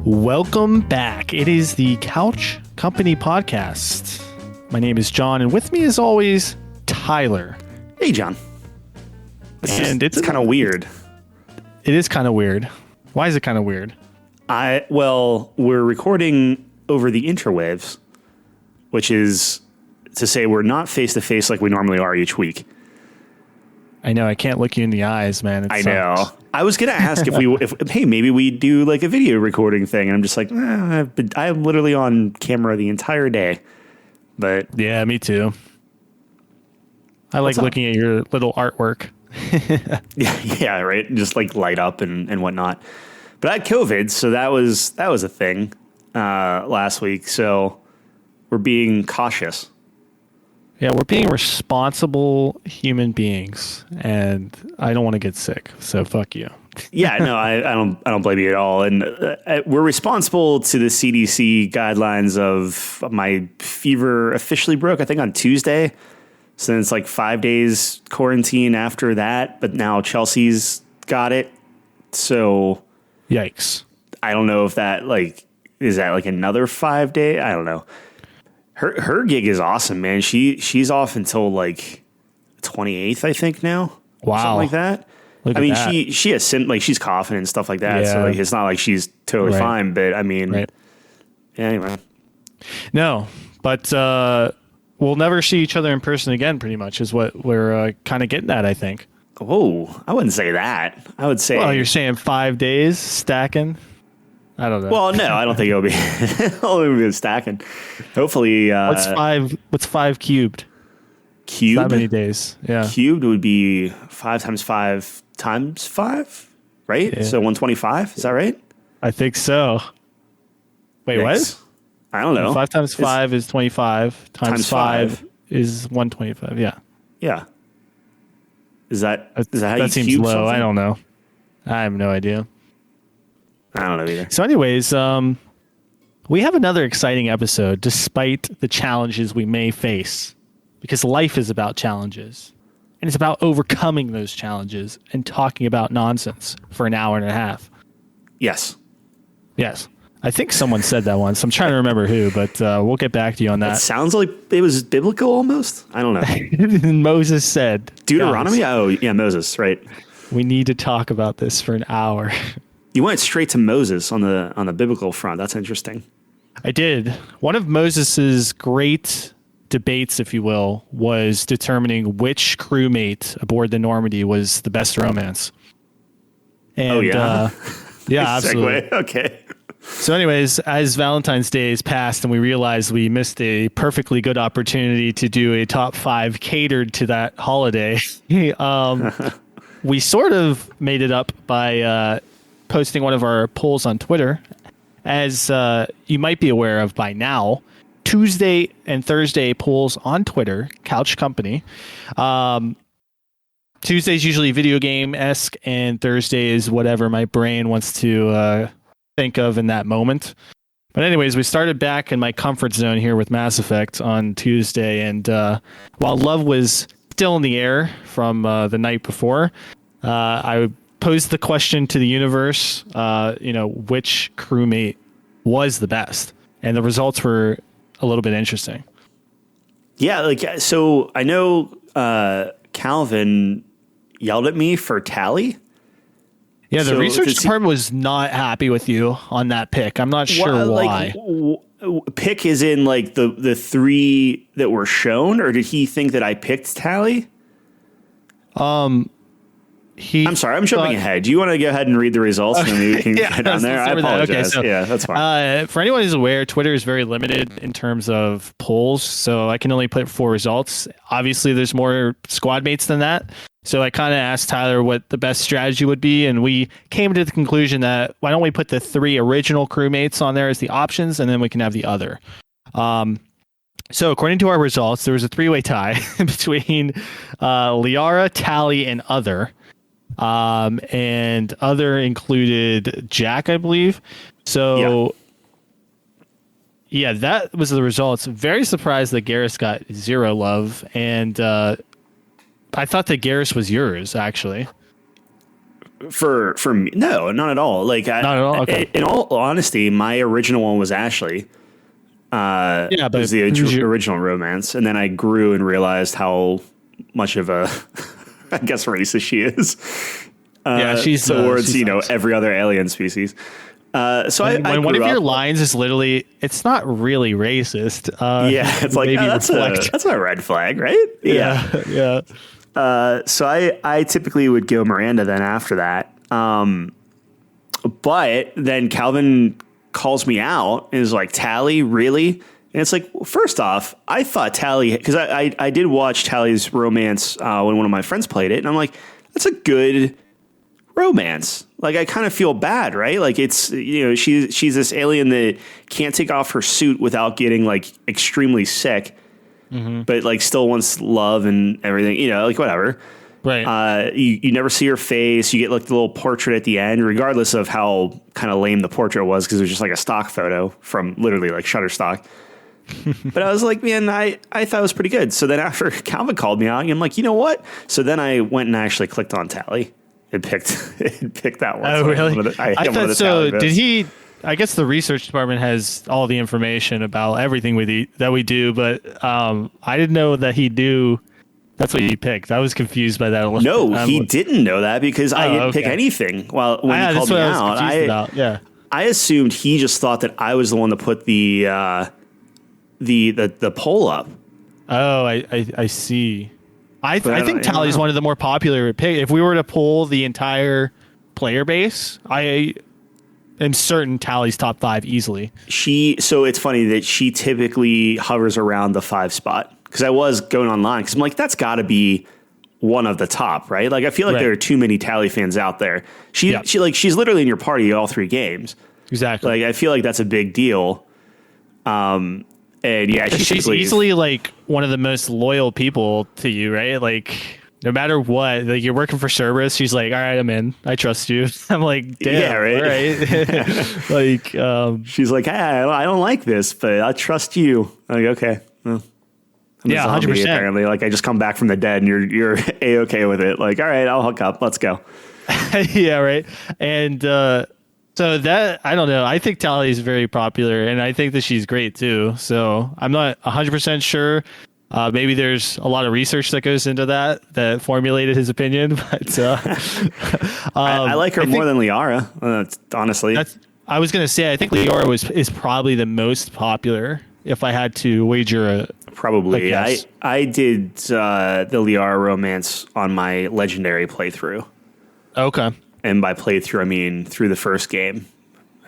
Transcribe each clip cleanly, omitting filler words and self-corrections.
Welcome back. It is the Couch Company podcast. My name is John, and with me, as always, Tyler. Hey, John. It's kind of weird. It is kind of weird. Why is it kind of weird? We're recording over the interwaves, which is to say we're not face to face like we normally are each week. I know. I can't look you in the eyes, man. I know. I was gonna ask if maybe we do like a video recording thing, and I'm just like, I'm literally on camera the entire day. But yeah, me too. I like looking at your little artwork. yeah, right. Just like light up and whatnot. But I had COVID, so that was a thing last week. So we're being cautious. Yeah, we're being responsible human beings, and I don't want to get sick. So fuck you. Yeah, no, I don't blame you at all. And we're responsible to the CDC guidelines of my fever officially broke, I think, on Tuesday. So then it's like 5 days quarantine after that. But now Chelsea's got it. So yikes. I don't know if that is that like another 5 day? I don't know. Her gig is awesome, man. She's off until like 28th, I think now. Wow. Something like that. Look at that. She has she's coughing and stuff like that. Yeah. So like, it's not like she's totally fine, but I mean, yeah, anyway. No, but we'll never see each other in person again, pretty much, is what we're kind of getting at, I think. Oh, I wouldn't say that. I would say. Well, you're saying 5 days stacking? I don't know. Well, no, I don't think it'll be stacking. Hopefully. What's 5 cubed? Cubed? Not many days. Yeah. Cubed would be 5 times 5 times 5, right? Yeah. So 125. Is that right? I think so. Wait, what? I don't know. 5 times 5 is 25. Times 5 is 125. Yeah. Yeah. Is that how you that seems cube low. something? I don't know. I have no idea. I don't know either. So anyways, we have another exciting episode despite the challenges we may face, because life is about challenges, and it's about overcoming those challenges and talking about nonsense for an hour and a half. Yes. I think someone said that once. I'm trying to remember who, but we'll get back to you on that. It sounds like it was biblical almost. I don't know. Moses said. Deuteronomy? Guys, oh, yeah, Moses, right. We need to talk about this for an hour. You went straight to Moses on the biblical front. That's interesting. I did. One of Moses's great debates, if you will, was determining which crewmate aboard the Normandy was the best romance. And, yeah, absolutely. Segue. Okay. So anyways, as Valentine's Day has passed and we realized we missed a perfectly good opportunity to do a top 5 catered to that holiday, we sort of made it up by posting one of our polls on Twitter. As you might be aware of by now, Tuesday and Thursday polls on Twitter, Couch Company. Tuesday's usually video game-esque, and Thursday is whatever my brain wants to think of in that moment. But anyways, we started back in my comfort zone here with Mass Effect on Tuesday, and while love was still in the air from the night before, I posed the question to the universe, which crewmate was the best? And the results were a little bit interesting. Yeah, so I know Calvin yelled at me for Tally. Yeah, the research department was not happy with you on that pick. I'm not sure why. Pick is in like the 3 that were shown, or did he think that I picked Tally? I'm sorry, I'm jumping ahead. Do you want to go ahead and read the results and then we can get down there? I apologize. Okay, yeah, that's fine. For anyone who's aware, Twitter is very limited in terms of polls, so I can only put 4 results. Obviously, there's more squad mates than that. So I kind of asked Tyler what the best strategy would be, and we came to the conclusion that why don't we put the 3 original crewmates on there as the options, and then we can have the other. So according to our results, there was a 3-way tie between Liara, Tally, and Other. And Other included Jack, I believe. So yeah, that was the results. Very surprised that Garrus got 0 love, and I thought that Garrus was yours, actually. For me, no, not at all. Like, Not at all. Okay. In all honesty, my original one was Ashley. Yeah, It but was the original romance, and then I grew and realized how much of a, I guess, racist she is. Yeah, she's towards she every other alien species. So I one of grew your up, lines is literally, it's not really racist. yeah, it's like that's a red flag, right? Yeah. So I typically would go Miranda then after that. But then Calvin calls me out and is like, Tally, really? And it's like, well, first off, I thought Tally, because I did watch Tally's romance when one of my friends played it, and I'm like, that's a good romance. Like, I kind of feel bad, right? Like, it's, she's this alien that can't take off her suit without getting like extremely sick, but like still wants love and everything, like whatever. Right. You never see her face. You get like the little portrait at the end, regardless of how kind of lame the portrait was, because it was just like a stock photo from literally like Shutterstock. But I was like, man, I thought it was pretty good. So then after Calvin called me out, I'm like, you know what? So then I went and actually clicked on Tally and picked that one. Oh, So really? I thought so. Did he? I guess the research department has all the information about everything that we do, but I didn't know that he knew. That's what he picked. I was confused by that a little. No, he didn't know that because I didn't pick anything. Well, when he called me out, I assumed he just thought that I was the one to put the poll up. Oh, I see. I think Tally's one of the more popular pick. If we were to poll the entire player base, I am certain Tally's top 5 easily. So it's funny that she typically hovers around the 5 spot, because I was going online because I'm like, that's got to be one of the top, right? Like, I feel like there are too many Tally fans out there. She's literally in your party all 3 games. Exactly. Like, I feel like that's a big deal. And yeah, she's easily like one of the most loyal people to you, right? Like, no matter what, like, you're working for Cerberus, she's like, all right, I'm in. I trust you. I'm like, damn, yeah, right? Like, she's like, hey, I don't like this, but I trust you. I'm like, okay. Well, yeah, 100%. Apparently, like, I just come back from the dead, and you're A-okay with it. Like, all right, I'll hook up. Let's go. Yeah, right. And so that, I don't know. I think Tally is very popular, and I think that she's great too. So I'm not 100% sure. Maybe there's a lot of research that goes into that formulated his opinion. But I like her more than Liara, honestly. I was going to say, I think Liara is probably the most popular. If I had to wager probably. I did the Liara romance on my legendary playthrough. Okay. And by playthrough, I mean through the first game.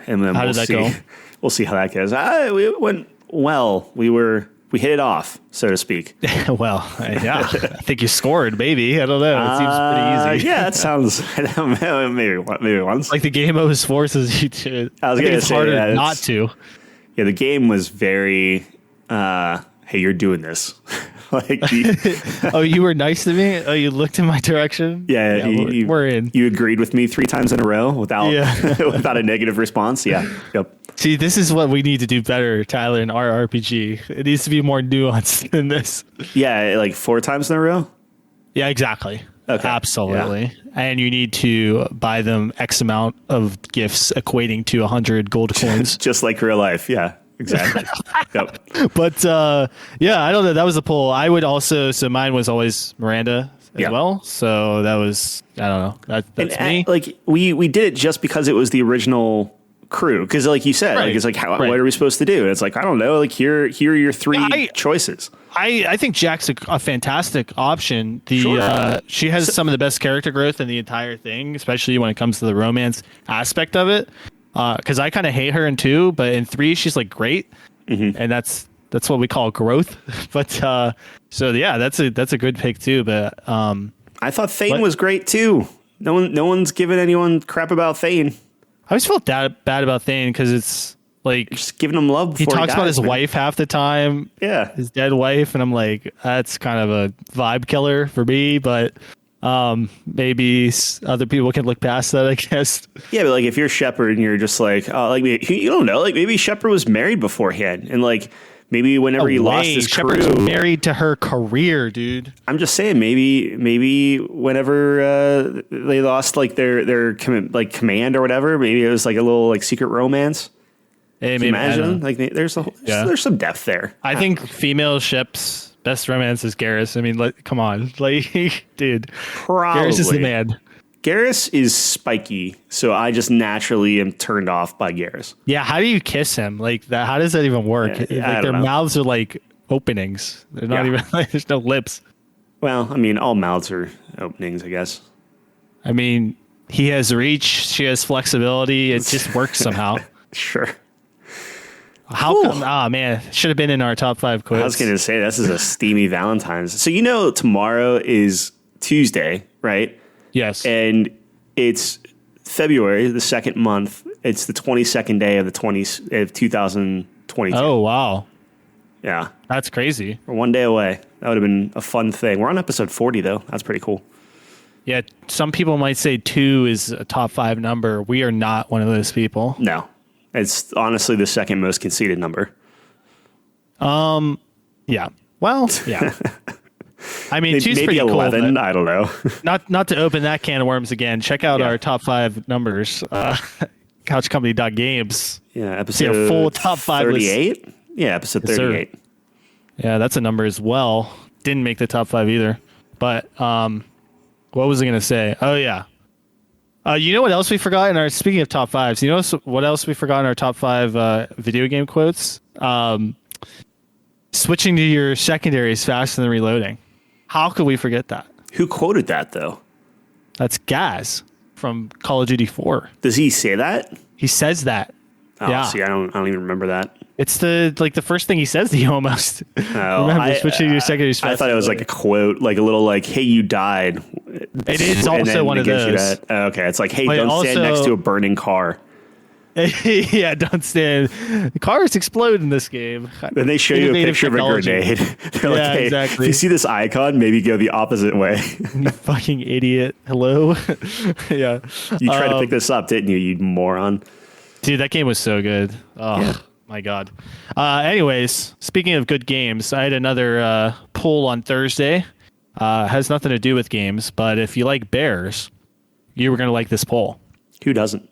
And then how did that go? We'll see how that goes. It went well. We hit it off, so to speak. Well, yeah. I think you scored, maybe. I don't know. It seems pretty easy. Yeah, that sounds maybe once. Like, the game always forces you to. I was going to say harder not to. Yeah, the game was very, hey, you're doing this. Like, oh, you were nice to me? Oh, you looked in my direction? Yeah, we're in. You agreed with me 3 times in a row without without a negative response. Yeah. Yep. See, this is what we need to do better, Tyler, in our RPG. It needs to be more nuanced than this. Yeah, like 4 times in a row? Yeah, exactly. Okay. Absolutely. Yeah. And you need to buy them X amount of gifts equating to 100 gold coins. Just like real life. Yeah, exactly. Yep. But yeah, I don't know. That was a poll. I would also, so mine was always Miranda as well. So that was, I don't know. That's me. Like, we did it just because it was the original crew. Because like you said, like, it's like, what are we supposed to do? And it's like, I don't know. Like, here are your 3 choices. I think Jack's a fantastic option. She has some of the best character growth in the entire thing, especially when it comes to the romance aspect of it. Because I kind of hate her in 2, but in 3 she's like great, and that's what we call growth. But so yeah, that's a good pick too. But I thought Thane was great too. No one's giving anyone crap about Thane. I always felt bad about Thane because it's like, just giving him love. He talks about his wife half the time. Yeah, his dead wife, and I'm like, that's kind of a vibe killer for me. But maybe other people can look past that, I guess. Yeah, but like, if you're Shepard and you're just like, oh, like, you don't know, like, maybe Shepard was married beforehand, and like, Maybe whenever he lost his Shepard's crew, married to her career, dude. I'm just saying, maybe whenever they lost like their command or whatever, maybe it was like a little like secret romance. Hey, Can you imagine? Like there's some depth there. I think female ships best romance is Garrus. I mean, like, come on, like, dude, Probably. Garrus is the man. Garrus is spiky, so I just naturally am turned off by Garrus. Yeah, how do you kiss him like that? How does that even work? Yeah, like their mouths are like openings. They're not even like there's no lips. Well, I mean, all mouths are openings, I guess. I mean, he has reach, she has flexibility. It just works somehow. Sure. How come? Ah, man, should have been in our top 5 quotes. I was going to say this is a steamy Valentine's. So tomorrow is Tuesday, right? Yes. And it's February, the second month. It's the 22nd day of 2022. Oh, wow. Yeah. That's crazy. We're one day away. That would have been a fun thing. We're on episode 40, though. That's pretty cool. Yeah. Some people might say 2 is a top 5 number. We are not one of those people. No. It's honestly the second most conceited number. Yeah. Well, yeah. I mean, maybe 2's pretty 11. cool. I don't know. Not to open that can of worms again. Check out our top 5 numbers. Couchcompany.games. Yeah, episode See a full top 5 38. Yeah, episode 38. Yeah, that's a number as well. Didn't make the top 5 either. But what was I going to say? Oh, yeah. You know what else we forgot in our, speaking of top 5s, you know what else we forgot in our top 5 video game quotes? Switching to your secondaries faster than reloading. How could we forget that? Who quoted that, though? That's Gaz from Call of Duty 4. Does he say that? He says that. Oh, yeah. See, I don't even remember that. It's the first thing he says to you almost. Oh, Remember, switching to your secondaries faster. I thought it was like a quote, like a little like, hey, you died. It is also one of those. Okay, it's like, hey, But don't stand next to a burning car. Yeah, don't stand. Cars explode in this game. Then they show you a picture of a grenade. They're like, hey, exactly. if you see this icon, maybe go the opposite way. You fucking idiot. Hello? Yeah. You tried to pick this up, didn't you, you moron? Dude, that game was so good. Oh, yeah. My God. Anyways, speaking of good games, I had another poll on Thursday. Has nothing to do with games, but if you like bears, you were going to like this poll. Who doesn't?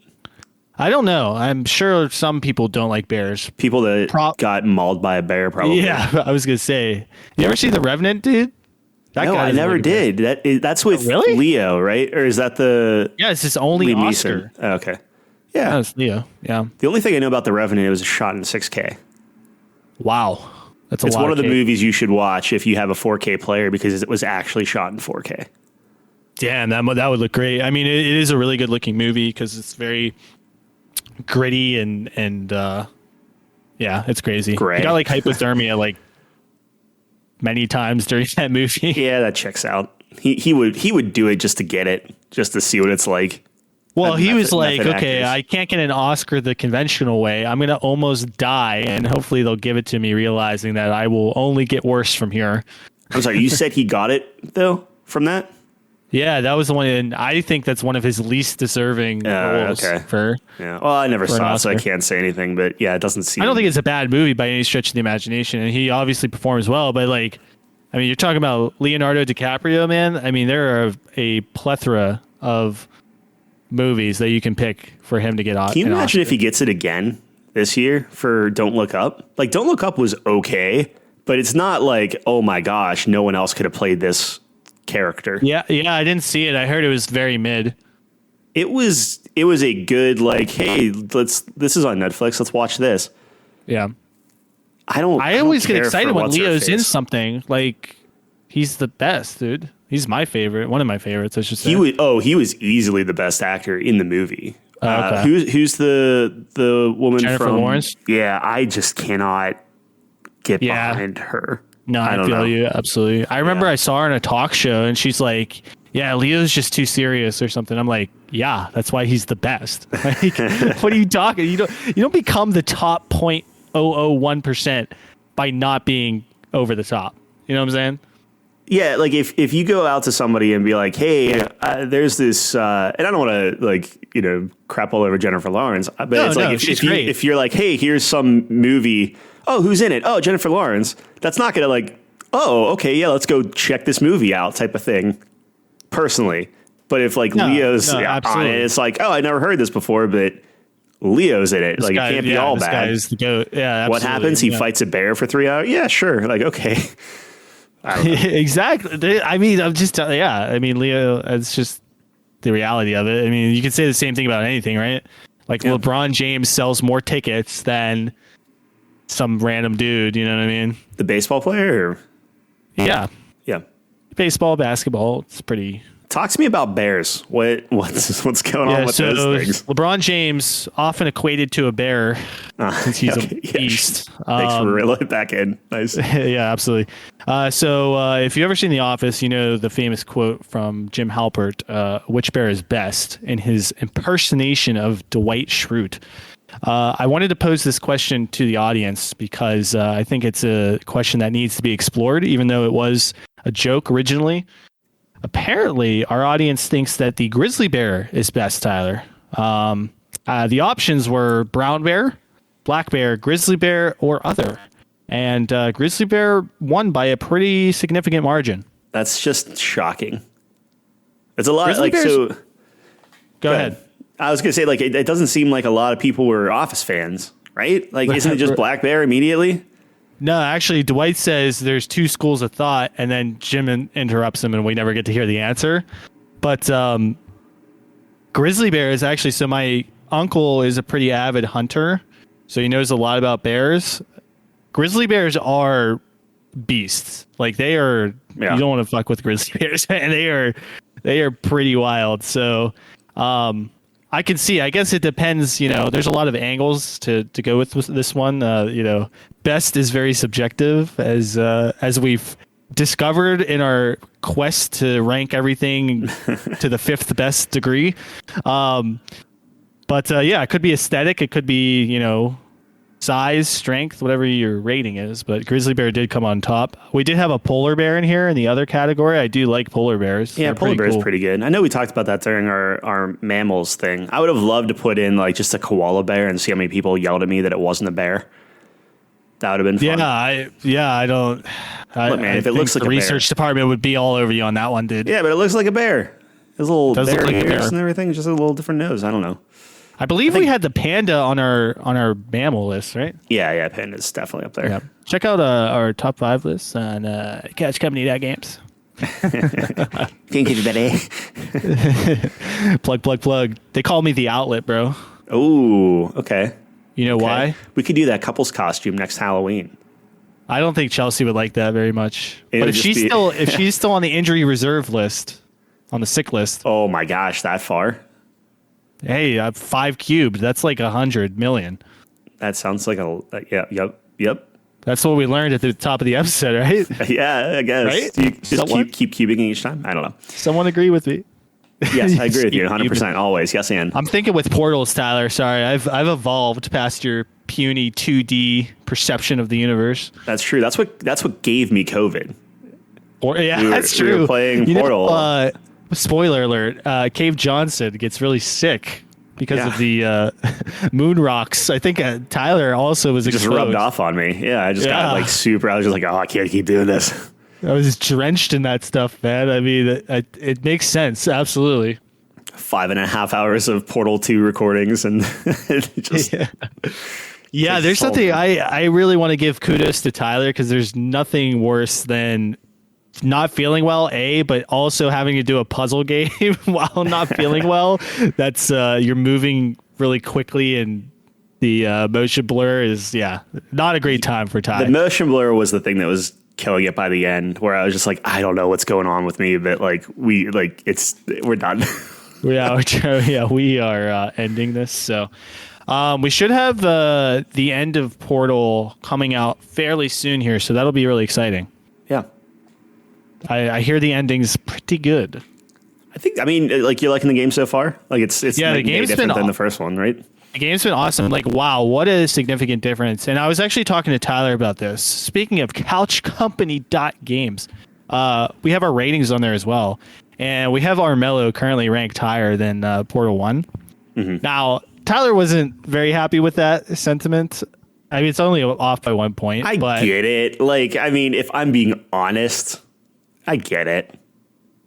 I don't know. I'm sure some people don't like bears. People that got mauled by a bear, probably. Yeah, I was going to say. You ever see The Revenant, dude? No, I never did. That's with Leo, right? Or is that the... Yeah, it's his only Oscar. Oh, okay. Yeah. It's Leo, yeah. The only thing I know about The Revenant, it was shot in 6K. Wow. That's a lot. It's one of the movies you should watch if you have a 4K player because it was actually shot in 4K. Damn, that would look great. I mean, it is a really good looking movie because it's very gritty and yeah, it's crazy. Gray. He got like hypothermia like many times during that movie. Yeah, that checks out. He would do it just to get it, just to see what it's like. Well, he was like, okay, I can't get an Oscar the conventional way. I'm going to almost die, and hopefully they'll give it to me, realizing that I will only get worse from here. I'm sorry, you said he got it, though, from that? Yeah, that was the one, and I think that's one of his least deserving roles. Okay. Yeah. Well, I never saw it, so I can't say anything, but yeah, it doesn't seem... I don't think it's a bad movie by any stretch of the imagination, and he obviously performs well, but like, I mean, you're talking about Leonardo DiCaprio, man. I mean, there are a plethora of movies that you can pick for him to get on. Can you imagine if he gets it again this year for Don't Look Up? Like, Don't Look Up was okay, but it's not like, oh my gosh, no one else could have played this character. Yeah, I didn't see it. I heard it was very mid. It was a good, like, hey, this is on Netflix, let's watch this. Yeah. I always get excited when Leo's in something. Like, he's the best, dude. He's my favorite. One of my favorites, I should say. He was easily the best actor in the movie. Okay. Who's the woman Jennifer from Lawrence? Yeah, I just cannot get behind her. No, I feel you absolutely. I remember I saw her in a talk show, and she's like, "Yeah, Leo's just too serious or something." I'm like, "Yeah, that's why he's the best." Like, what are you talking? You don't become the top 0.001% by not being over the top. You know what I'm saying? Yeah, like if you go out to somebody and be like, "Hey, there's this," and I don't want to crap all over Jennifer Lawrence, but it's like if you're like, "Hey, here's some movie. Oh, who's in it? Oh, Jennifer Lawrence." That's not gonna like, "Oh, okay, yeah, let's go check this movie out," type of thing. Personally, but if like Leo's on it, it's like, "Oh, I never heard this before," but Leo's in it. This like guy, it can't be all bad. Guy's the goat. Yeah, absolutely. What happens? He fights a bear for 3 hours. Yeah, sure. Like okay. Exactly. I mean, I mean, Leo, it's just the reality of it. I mean, you can say the same thing about anything, right? Like LeBron James sells more tickets than some random dude. You know what I mean? The baseball player? Or? Yeah. Yeah. Baseball, basketball. It's pretty. Talk to me about Bears. What's going on with those things? LeBron James, often equated to a bear since he's a beast. Thanks for reeling it back in. Nice. Yeah, absolutely. So if you've ever seen The Office, you know the famous quote from Jim Halpert, which bear is best, in his impersonation of Dwight Schrute. I wanted to pose this question to the audience because I think it's a question that needs to be explored, even though it was a joke originally. Apparently, our audience thinks that the grizzly bear is best, Tyler. The options were brown bear, black bear, grizzly bear, or other. And grizzly bear won by a pretty significant margin. That's just shocking. It's a lot. Grizzly bears, so. Go ahead. I was going to say, like, it doesn't seem like a lot of people were Office fans, right? Like, isn't it just black bear immediately? No, actually, Dwight says there's two schools of thought, and then Jim interrupts him, and we never get to hear the answer. But grizzly bear is actually, so my uncle is a pretty avid hunter, so he knows a lot about bears. Grizzly bears are beasts. Like, they are, you don't want to fuck with grizzly bears, and they are pretty wild. So I can see, I guess it depends, there's a lot of angles to go with this one. Best is very subjective as we've discovered in our quest to rank everything to the fifth best degree. But it could be aesthetic. It could be, size, strength, whatever your rating is. But grizzly bear did come on top. We did have a polar bear in here in the other category. I do like polar bears. Yeah, polar bear is pretty good. I know we talked about that during our mammals thing. I would have loved to put in like just a koala bear and see how many people yelled at me that it wasn't a bear. That would have been fun. Look, man, if it looks like a bear, the research department would be all over you on that one, dude. Yeah, but it looks like a bear. His little bear ears and everything, just a little different nose. I don't know. I believe we had the panda on our mammal list, right? Yeah, panda's definitely up there. Yeah. Check out our top 5 list on catchcompany.games. Thank you, buddy. Plug. They call me the outlet, bro. Oh, okay. You know why? We could do that couple's costume next Halloween. I don't think Chelsea would like that very much. But if she's still on the injury reserve list, on the sick list. Oh my gosh, that far? Hey, 5 cubed. That's like 100 million. That sounds like yep. That's what we learned at the top of the episode, right? Yeah, I guess. Right? Do you just keep cubing each time? I don't know. Someone agree with me? Yes, I agree with you 100%. Always. Yes, and I'm thinking with portals, Tyler. Sorry, I've evolved past your puny 2D perception of the universe. That's true. That's what gave me COVID. That's true. We were playing Portal. Spoiler alert, Cave Johnson gets really sick because of the moon rocks. I think Tyler also was exposed. Just rubbed off on me. Yeah, I just got like super. I was just like, oh, I can't keep doing this. I was drenched in that stuff, man. I mean, it makes sense. Absolutely. 5.5 hours of Portal 2 recordings and just... Yeah, there's something I really want to give kudos to Tyler because there's nothing worse than not feeling well, but also having to do a puzzle game while not feeling well. That's you're moving really quickly and the motion blur is not a great time for Ty. The motion blur was the thing that was killing it by the end, where I was just like, I don't know what's going on with me, but we're done. We are ending this. So we should have the end of Portal coming out fairly soon here, so that'll be really exciting. Yeah. I hear the ending's pretty good. I mean, you're liking the game so far? Like the game's different than the first one, right? The game's been awesome. Like, wow, what a significant difference. And I was actually talking to Tyler about this. Speaking of couchcompany.games, we have our ratings on there as well, and we have Armello currently ranked higher than Portal 1. Mm-hmm. Now, Tyler wasn't very happy with that sentiment. I mean, it's only off by 1 point. I get it. Like, I mean, if I'm being honest, I get it.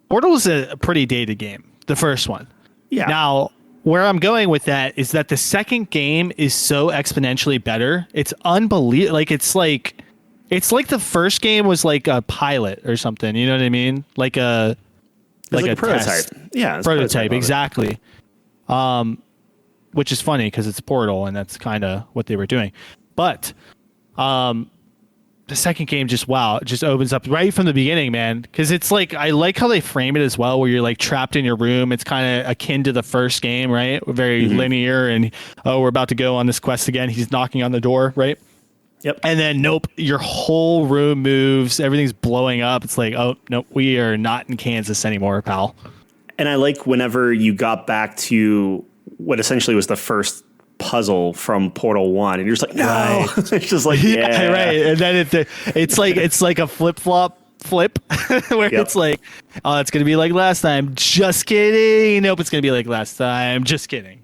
Portal is a pretty dated game, the first one. Yeah. Now, where I'm going with that is that the second game is so exponentially better. It's unbelievable. Like, it's like the first game was like a pilot or something. You know what I mean? Like a prototype. test. Yeah, prototype. Exactly. Which is funny because it's Portal, and that's kind of what they were doing. But the second game just opens up right from the beginning, man. Because it's like, I like how they frame it as well, where you're like trapped in your room. It's kind of akin to the first game, right? Very linear, and we're about to go on this quest again. He's knocking on the door, right? Yep. And then nope, your whole room moves. Everything's blowing up. It's like, oh nope, we are not in Kansas anymore, pal. And I like whenever you got back to what essentially was the first puzzle from Portal 1, and you're just like, no. Right. It's just like, yeah, right. And then it's like a flip where it's like, oh, it's gonna be like last time. Just kidding. Nope, it's gonna be like last time. Just kidding.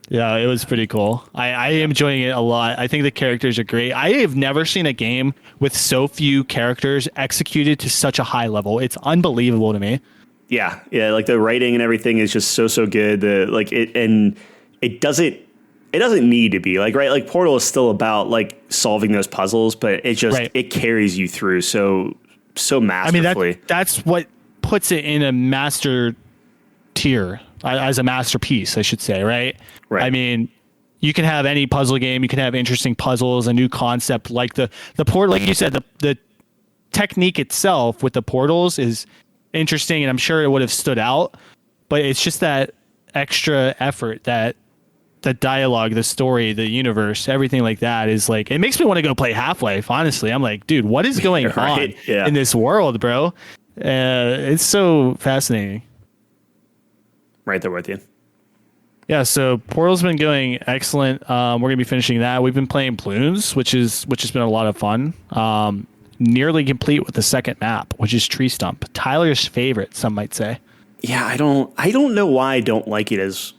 Yeah, it was pretty cool. I am enjoying it a lot. I think the characters are great. I have never seen a game with so few characters executed to such a high level. It's unbelievable to me. Yeah, like the writing and everything is just so good. It doesn't need to be like, right. Like Portal is still about like solving those puzzles, but it just it carries you through so masterfully. I mean, that's what puts it in a master tier, as a masterpiece, I should say. Right. I mean, you can have any puzzle game. You can have interesting puzzles, a new concept like the port. Like you said, the technique itself with the portals is interesting, and I'm sure it would have stood out, but it's just that extra effort, that the dialogue, the story, the universe, everything like that is like, it makes me want to go play Half-Life. Honestly, I'm like, dude, what is going on in this world, bro? It's so fascinating. Right there with you. Yeah, so Portal's been going excellent. We're gonna be finishing that. We've been playing Bloons, which has been a lot of fun. Nearly complete with the second map, which is Tree Stump. Tyler's favorite, some might say. Yeah, I don't know why I don't like it as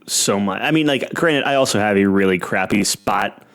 so much. I mean, like, granted, I also have a really crappy spot,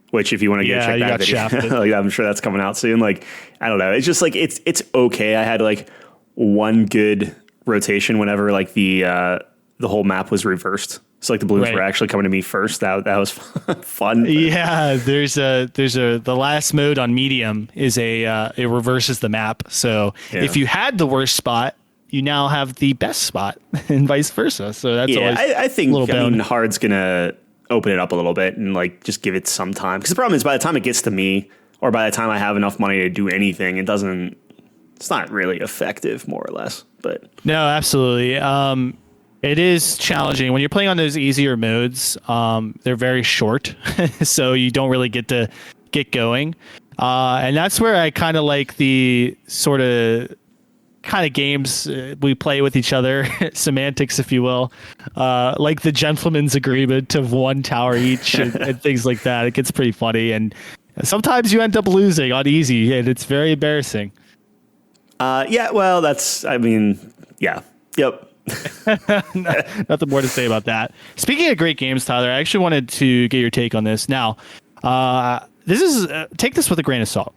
which if you want to go check that video, like, I'm sure that's coming out soon. Like, I don't know. It's just like, it's okay. I had like one good rotation whenever like the whole map was reversed. So like the Blues were actually coming to me first. That was fun. But. Yeah, there's the last mode on medium is it reverses the map. So if you had the worst spot, you now have the best spot, and vice versa. So that's always I think hard's gonna open it up a little bit and like just give it some time. Because the problem is, by the time it gets to me, or by the time I have enough money to do anything, it's not really effective, more or less. But no, absolutely. It is challenging when you're playing on those easier modes. They're very short, so you don't really get to get going. And that's where I kind of like the sort of games we play with each other, semantics, if you will, like the gentleman's agreement of one tower each and things like that. It gets pretty funny, and sometimes you end up losing on easy, and it's very embarrassing. Yeah, well, yep. Nothing more to say about that. Speaking of great games, Tyler, I actually wanted to get your take on this. Now, this is take this with a grain of salt,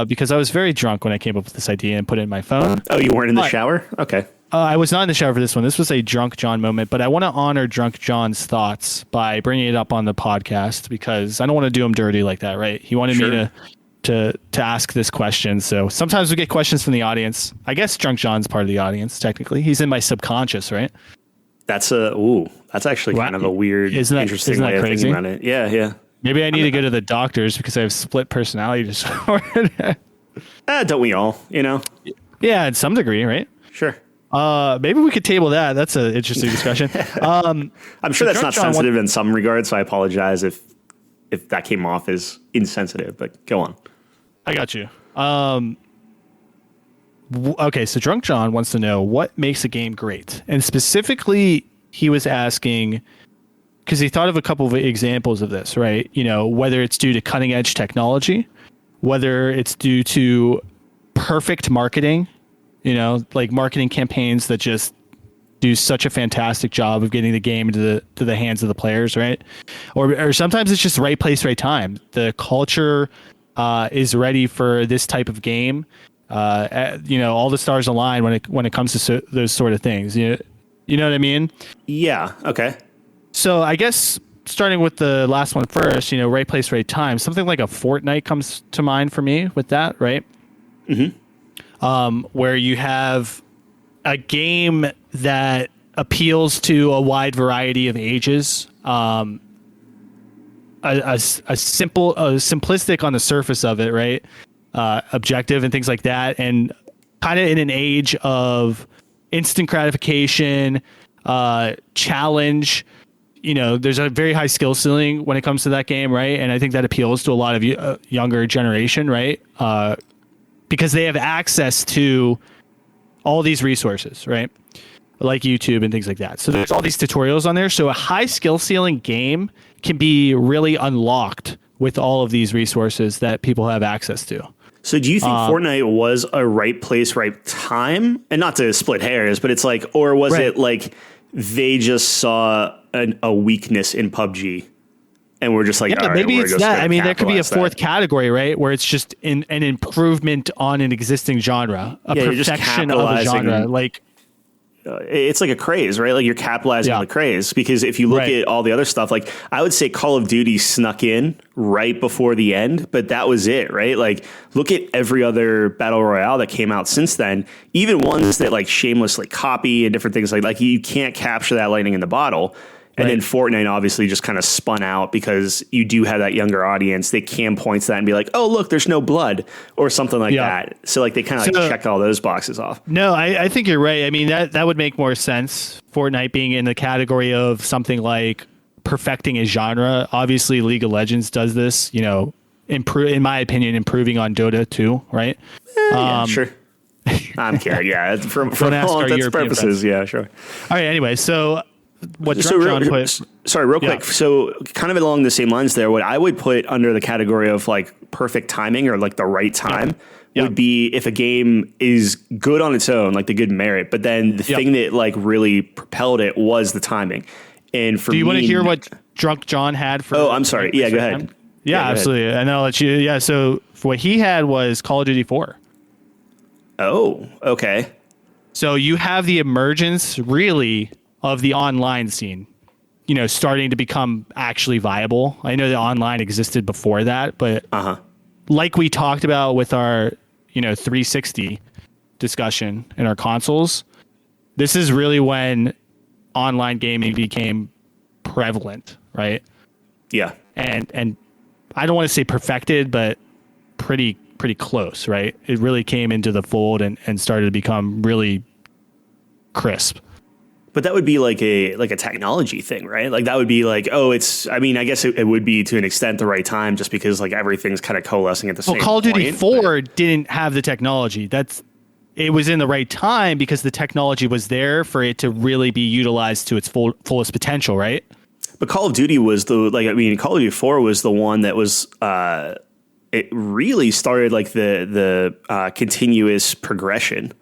because I was very drunk when I came up with this idea and put it in my phone. Oh, you weren't in the shower? Okay. I was not in the shower for this one. This was a Drunk John moment, but I want to honor Drunk John's thoughts by bringing it up on the podcast, because I don't want to do him dirty like that, right? He wanted me to ask this question. So sometimes we get questions from the audience. I guess Drunk John's part of the audience, technically. He's in my subconscious, right? That's actually kind of a weird, interesting way of thinking about it. Yeah. Maybe I need to go to the doctors because I have split personality disorder. Don't we all, Yeah, in some degree, right? Sure. Maybe we could table that. That's an interesting discussion. I'm sure that's not sensitive in some regards, so I apologize if that came off as insensitive, but go on. I got you. Okay, so Drunk John wants to know what makes a game great. And specifically, he was asking, because he thought of a couple of examples of this, right? Whether it's due to cutting edge technology, whether it's due to perfect marketing, like marketing campaigns that just do such a fantastic job of getting the game into the hands of the players, right? Or sometimes it's just right place, right time. The culture is ready for this type of game. All the stars align when it comes to those sort of things. You know what I mean? Yeah. Okay. So I guess starting with the last one first, right place, right time. Something like a Fortnite comes to mind for me with that, right? Mm-hmm. Where you have a game that appeals to a wide variety of ages. A simplistic on the surface of it, right? Objective and things like that, and kind of in an age of instant gratification, challenge. There's a very high skill ceiling when it comes to that game, right? And I think that appeals to a lot of younger generation, right? Because they have access to all these resources, right? Like YouTube and things like that. So there's all these tutorials on there. So a high skill ceiling game can be really unlocked with all of these resources that people have access to. So do you think Fortnite was a right place, right time? And not to split hairs, but it's like, or was it like they just saw a weakness in PUBG and we're just like, all right, maybe it's that. I mean, there could be a fourth category, right? Where it's just an improvement on an existing genre, a perfection of a genre. Like, it's like a craze, right? Like you're capitalizing on the craze, because if you look at all the other stuff, like I would say Call of Duty snuck in right before the end, but that was it, right? Like look at every other battle royale that came out since then, even ones that like shamelessly copy and different things like you can't capture that lightning in the bottle. And then Fortnite obviously just kind of spun out because you do have that younger audience. They can point to that and be like, oh, look, there's no blood or something like that. So like they kind of check all those boxes off. No, I think you're right. I mean, that would make more sense. Fortnite being in the category of something like perfecting a genre. Obviously, League of Legends does this, in my opinion, improving on Dota 2, right? Sure. I'm kidding. Yeah. For all intents and purposes. Yeah, sure. All right. Anyway, so... quick. So kind of along the same lines there, what I would put under the category of like perfect timing or like the right time would be if a game is good on its own, like the good merit, but then the thing that like really propelled it was the timing. And for do you want to hear what Drunk John had for? Oh, I'm sorry. Yeah, go ahead. Yeah, absolutely. And I'll let you. Yeah. So what he had was Call of Duty 4. Oh, okay. So you have the emergence really of the online scene, starting to become actually viable. I know the online existed before that, but like we talked about with our, 360 discussion in our consoles, this is really when online gaming became prevalent, right? Yeah. And I don't want to say perfected, but pretty close, right? It really came into the fold and started to become really crisp. But that would be like a technology thing, right? Like that would be like, I guess it would be to an extent the right time, just because like everything's kind of coalescing at the same point. Well, Call of Duty 4 didn't have the technology. It was in the right time because the technology was there for it to really be utilized to its fullest potential, right? But Call of Duty was Call of Duty 4 was the one that was, it really started like the continuous progression.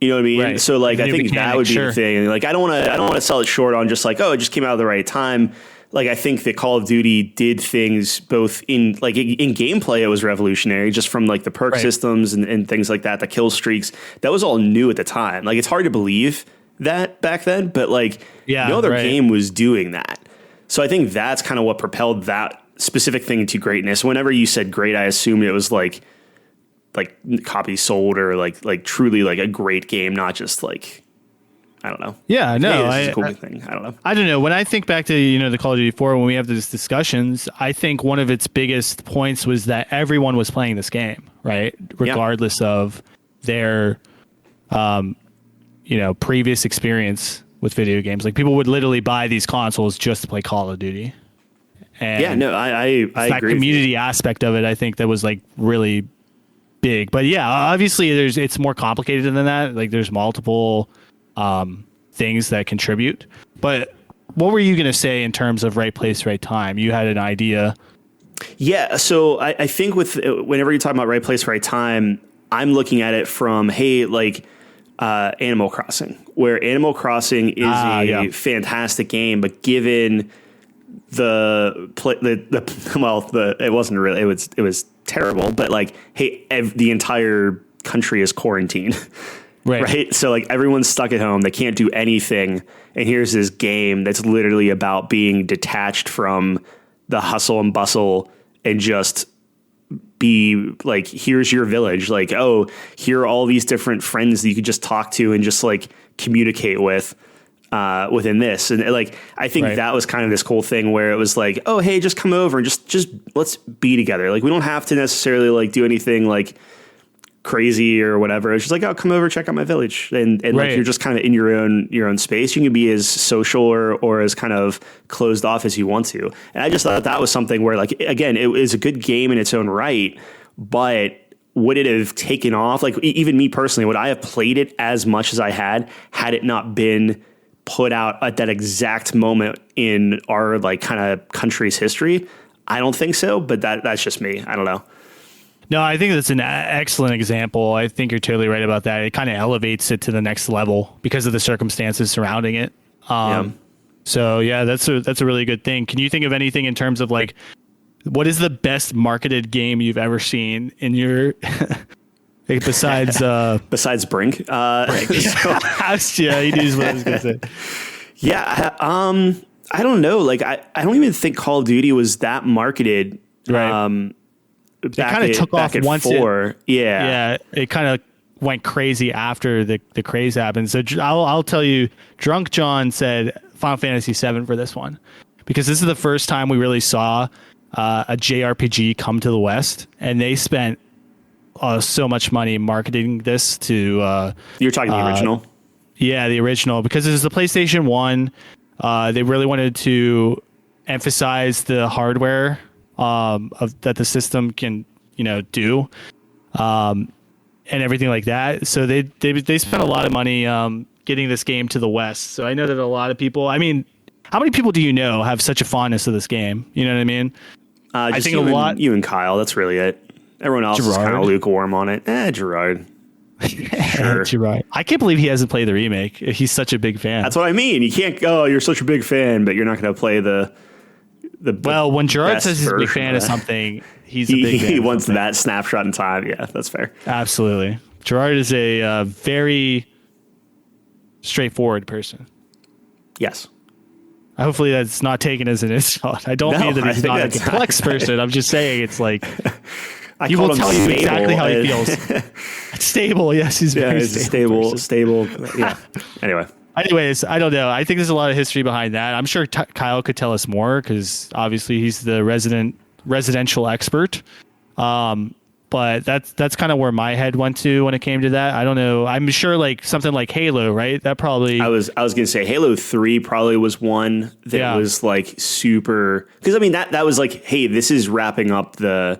You know what I mean? Right. So like, I think that would be the thing. Like, I don't want to sell it short on just like, oh, it just came out at the right time. Like, I think that Call of Duty did things both in gameplay, it was revolutionary just from like the perk systems and things like that, the kill streaks. That was all new at the time. Like, it's hard to believe that back then, but like no other game was doing that. So I think that's kind of what propelled that specific thing to greatness. Whenever you said great, I assumed it was like copies sold or like truly like a great game, not just like, I don't know. Yeah, no, hey, this is a cool thing. I don't know. I don't know. When I think back to, the Call of Duty 4, when we have these discussions, I think one of its biggest points was that everyone was playing this game, right? Regardless of their, previous experience with video games. Like people would literally buy these consoles just to play Call of Duty. And I agree. That community aspect of it, I think that was like really big. But yeah, obviously it's more complicated than that. Like there's multiple things that contribute. But what were you going to say in terms of right place, right time? You had an idea. Yeah, so I think with whenever you're talking about right place, right time, I'm looking at it from, hey, like Animal Crossing, where Animal Crossing is fantastic game, but given it wasn't really, it was terrible, but like, hey, the entire country is quarantined. Right. So like everyone's stuck at home. They can't do anything. And here's this game that's literally about being detached from the hustle and bustle and just be like, here's your village. Like, oh, here are all these different friends that you could just talk to and just like communicate with within this. And like, I think that was kind of this cool thing where it was like, oh, hey, just come over and just let's be together. Like, we don't have to necessarily like do anything like crazy or whatever. It's just like, oh, come over, check out my village. And like, you're just kind of in your own space. You can be as social or as kind of closed off as you want to. And I just thought that was something where, like, again, it was a good game in its own right, but would it have taken off? Like, even me personally, would I have played it as much as I had it not been put out at that exact moment in our like kind of country's history? I don't think so, but that's just me. I don't know. No, I think that's an excellent example. I think you're totally right about that. It kind of elevates it to the next level because of the circumstances surrounding it. So yeah, that's a really good thing. Can you think of anything in terms of like, what is the best marketed game you've ever seen in your besides Brink? Brink. Yeah, he knows what I was gonna say. Yeah, I don't know. Like, I don't even think Call of Duty was that marketed. Right. It kind of took off once 4. It kind of went crazy after the craze happened. So I'll tell you, Drunk John said Final Fantasy VII for this one, because this is the first time we really saw a JRPG come to the West, and they spent so much money marketing this to. You're talking the original? Yeah, the original, because it was the PlayStation 1. They really wanted to emphasize the hardware that the system can, do, and everything like that. So they spent a lot of money getting this game to the West. So I know that a lot of people, I mean, how many people do you know have such a fondness of this game? You know what I mean? I think a lot. You and Kyle, that's really it. Everyone else is kind of lukewarm on it. Gerard. Sure. Gerard. I can't believe he hasn't played the remake. He's such a big fan. That's what I mean. You can't go, you're such a big fan, but you're not going to play the well, when Gerard says he's a big fan of something, he's a big fan. He wants that snapshot in time. Yeah, that's fair. Absolutely. Gerard is a very straightforward person. Yes. Hopefully that's not taken as an insult. I don't mean that he's not a complex person. I'm just saying it's like he will tell you exactly how he feels. Stable. Yes, he's very stable. Yeah. Anyways, I don't know. I think there's a lot of history behind that. I'm sure Kyle could tell us more because obviously he's the residential expert. But that's kind of where my head went to when it came to that. I don't know. I'm sure like something like Halo, right? That probably. I was gonna say Halo 3 probably was one that was like super, because I mean that was like, hey, this is wrapping up the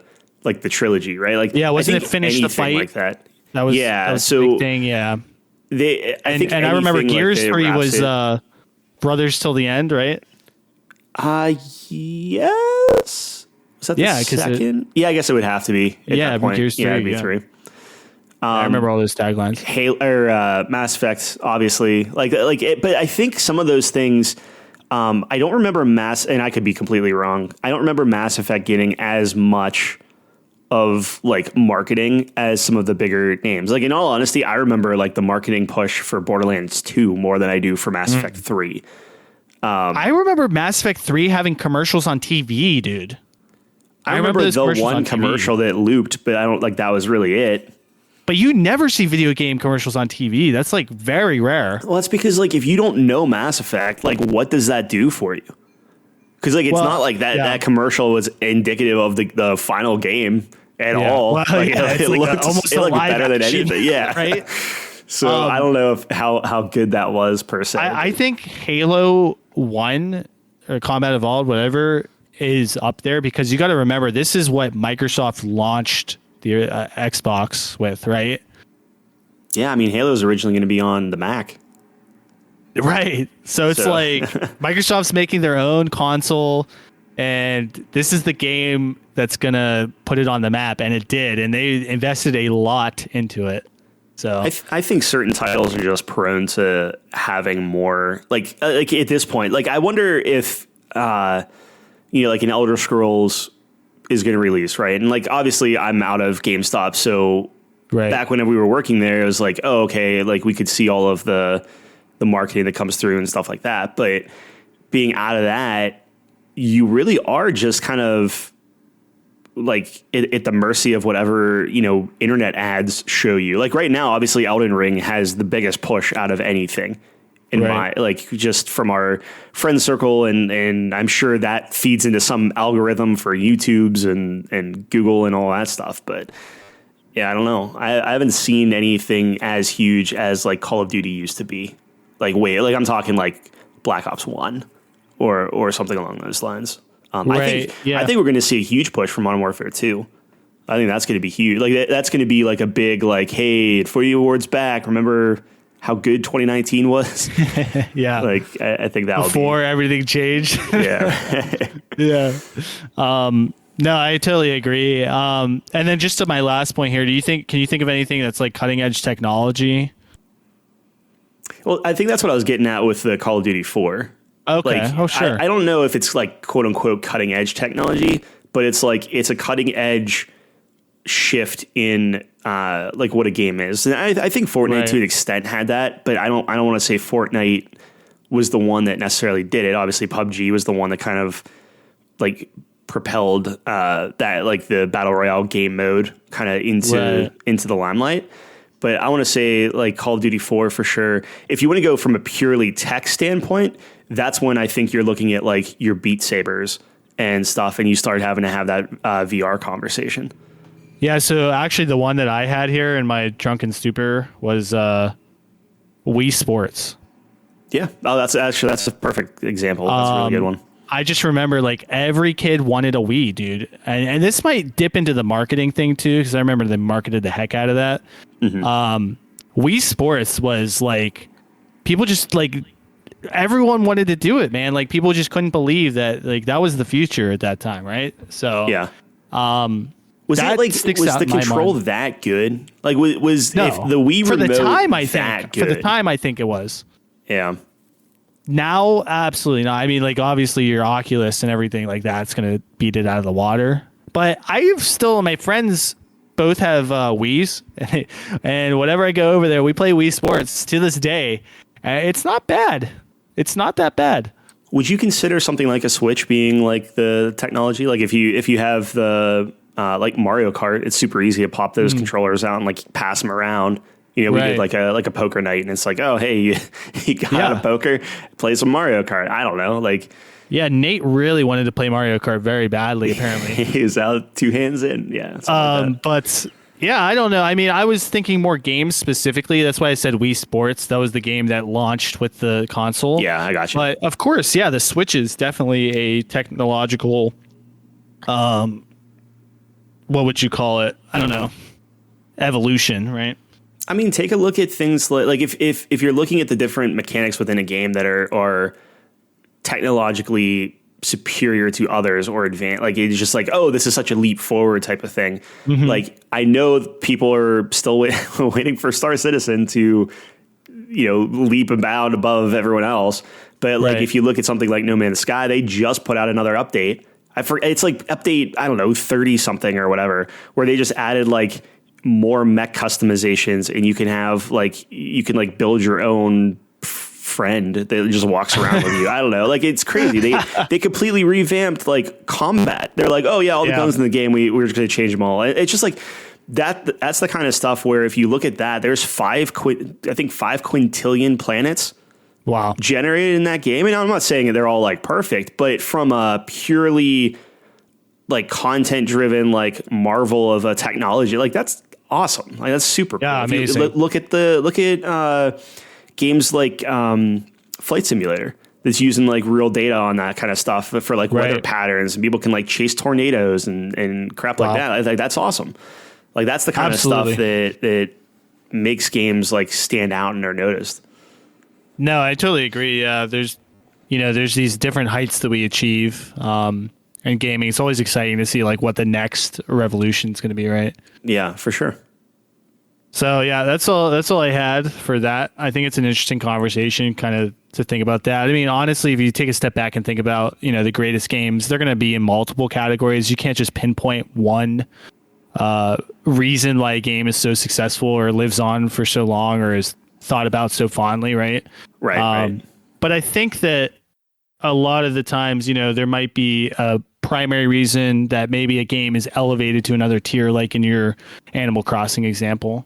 trilogy, right? Like, wasn't it finished the fight like that? That was a big thing. Yeah. I remember Gears 3 was Brothers Till the End, right? Yes. Was that the second? I guess it would have to be. At that point. Gears 3. Yeah, it'd be 3. I remember all those taglines. Halo or Mass Effect, obviously. But I think some of those things. I don't remember and I could be completely wrong. I don't remember Mass Effect getting as much of like marketing as some of the bigger names. Like, in all honesty, I remember like the marketing push for Borderlands 2 more than I do for Mass Effect 3. I remember Mass Effect 3 having commercials on TV, dude. I remember the one commercial that looped, but I don't like that was really it. But you never see video game commercials on TV. That's like very rare. Well, that's because like if you don't know Mass Effect, like what does that do for you? Because like it's not like that commercial was indicative of the final game at all. Well, like, it looked almost better than action, anything. Yeah, right. So I don't know how good that was per se. I think Halo 1 or Combat Evolved, whatever, is up there because you got to remember this is what Microsoft launched the Xbox with, right? Yeah, I mean Halo's originally going to be on the Mac. Right. So it's like Microsoft's making their own console and this is the game that's going to put it on the map. And it did. And they invested a lot into it. So I think certain titles are just prone to having more like at this point. Like I wonder if like an Elder Scrolls is going to release, right? And like obviously I'm out of GameStop, so back whenever we were working there, it was like, oh, okay, like we could see all of the marketing that comes through and stuff like that. But being out of that, you really are just kind of like at the mercy of whatever, internet ads show you. Like right now, obviously Elden Ring has the biggest push out of anything in my, like just from our friend circle. And I'm sure that feeds into some algorithm for YouTube's and Google and all that stuff. But yeah, I don't know. I haven't seen anything as huge as like Call of Duty used to be. Like I'm talking like Black Ops 1 or something along those lines. I think we're going to see a huge push for Modern Warfare 2. I think that's going to be huge. Like that's going to be like a big like, hey, 40 awards back. Remember how good 2019 was? Yeah. Like I think that before everything changed. Yeah. Yeah. No, I totally agree. And then just to my last point here, can you think of anything that's like cutting edge technology? Well, I think that's what I was getting at with the Call of Duty 4. Okay. Like, sure. I don't know if it's like quote unquote cutting edge technology, but it's like it's a cutting edge shift in like what a game is. And I think Fortnite to an extent had that, but I don't want to say Fortnite was the one that necessarily did it. Obviously, PUBG was the one that kind of like propelled that like the battle royale game mode kind of into the limelight. But I want to say like Call of Duty 4 for sure. If you want to go from a purely tech standpoint, that's when I think you're looking at like your Beat Sabers and stuff, and you start having to have that VR conversation. Yeah, so actually the one that I had here in my drunken stupor was Wii Sports. Yeah, that's a perfect example. That's a really good one. I just remember like every kid wanted a Wii, dude. And this might dip into the marketing thing too, because I remember they marketed the heck out of that. Mm-hmm. Wii Sports was like, people just like, everyone wanted to do it, man. Like people just couldn't believe that like that was the future at that time, right? So yeah. Was the control that good? Like was no. If the Wii for remote the time I think it was. Yeah. Now, absolutely not. I mean, like obviously your Oculus and everything like that's going to beat it out of the water. But I've still, my friends both have Wiis, and whenever I go over there, we play Wii Sports to this day. It's not bad. It's not that bad. Would you consider something like a Switch being like the technology? Like if you have the like Mario Kart, it's super easy to pop those controllers out and like pass them around. We did like a poker night, and it's like, oh, hey, you got out of poker, play some Mario Kart. I don't know, like. Yeah, Nate really wanted to play Mario Kart very badly. Apparently, he's out 2 hands in. Yeah, like but yeah, I don't know. I mean, I was thinking more games specifically. That's why I said Wii Sports. That was the game that launched with the console. Yeah, I got you. But of course, yeah, the Switch is definitely a technological. What would you call it? I don't know. Evolution, right? I mean, take a look at things like if you're looking at the different mechanics within a game that are technologically superior to others or advanced, like it's just like, oh, this is such a leap forward type of thing. Mm-hmm. Like I know people are still waiting for Star Citizen to, leap and bound above everyone else. But like if you look at something like No Man's Sky, they just put out another update. It's like update, I don't know, 30 something or whatever, where they just added like more mech customizations, and you can build your own friend that just walks around with you. I don't know. Like it's crazy. They completely revamped like combat. They're like, oh yeah, all the guns in the game, we're just going to change them all. It's just like that's the kind of stuff where if you look at that, there's 5 quintillion planets. Wow. Generated in that game. And I'm not saying that they're all like perfect, but from a purely like content driven, like marvel of a technology, like that's awesome. Like that's super cool. Amazing. Look at games like Flight Simulator that's using like real data on that kind of stuff for like weather patterns, and people can like chase tornadoes and crap like that. Like that's awesome. Like that's the kind of stuff that makes games like stand out and are noticed. No, I totally agree. There's these different heights that we achieve. in gaming. It's always exciting to see like what the next revolution is going to be, right? Yeah, for sure. So yeah, that's all I had for that. I think it's an interesting conversation, kind of to think about that. I mean, honestly, if you take a step back and think about, the greatest games, they're going to be in multiple categories. You can't just pinpoint one reason why a game is so successful or lives on for so long or is thought about so fondly, right? Right. But I think that a lot of the times, there might be a primary reason that maybe a game is elevated to another tier, like in your Animal Crossing example.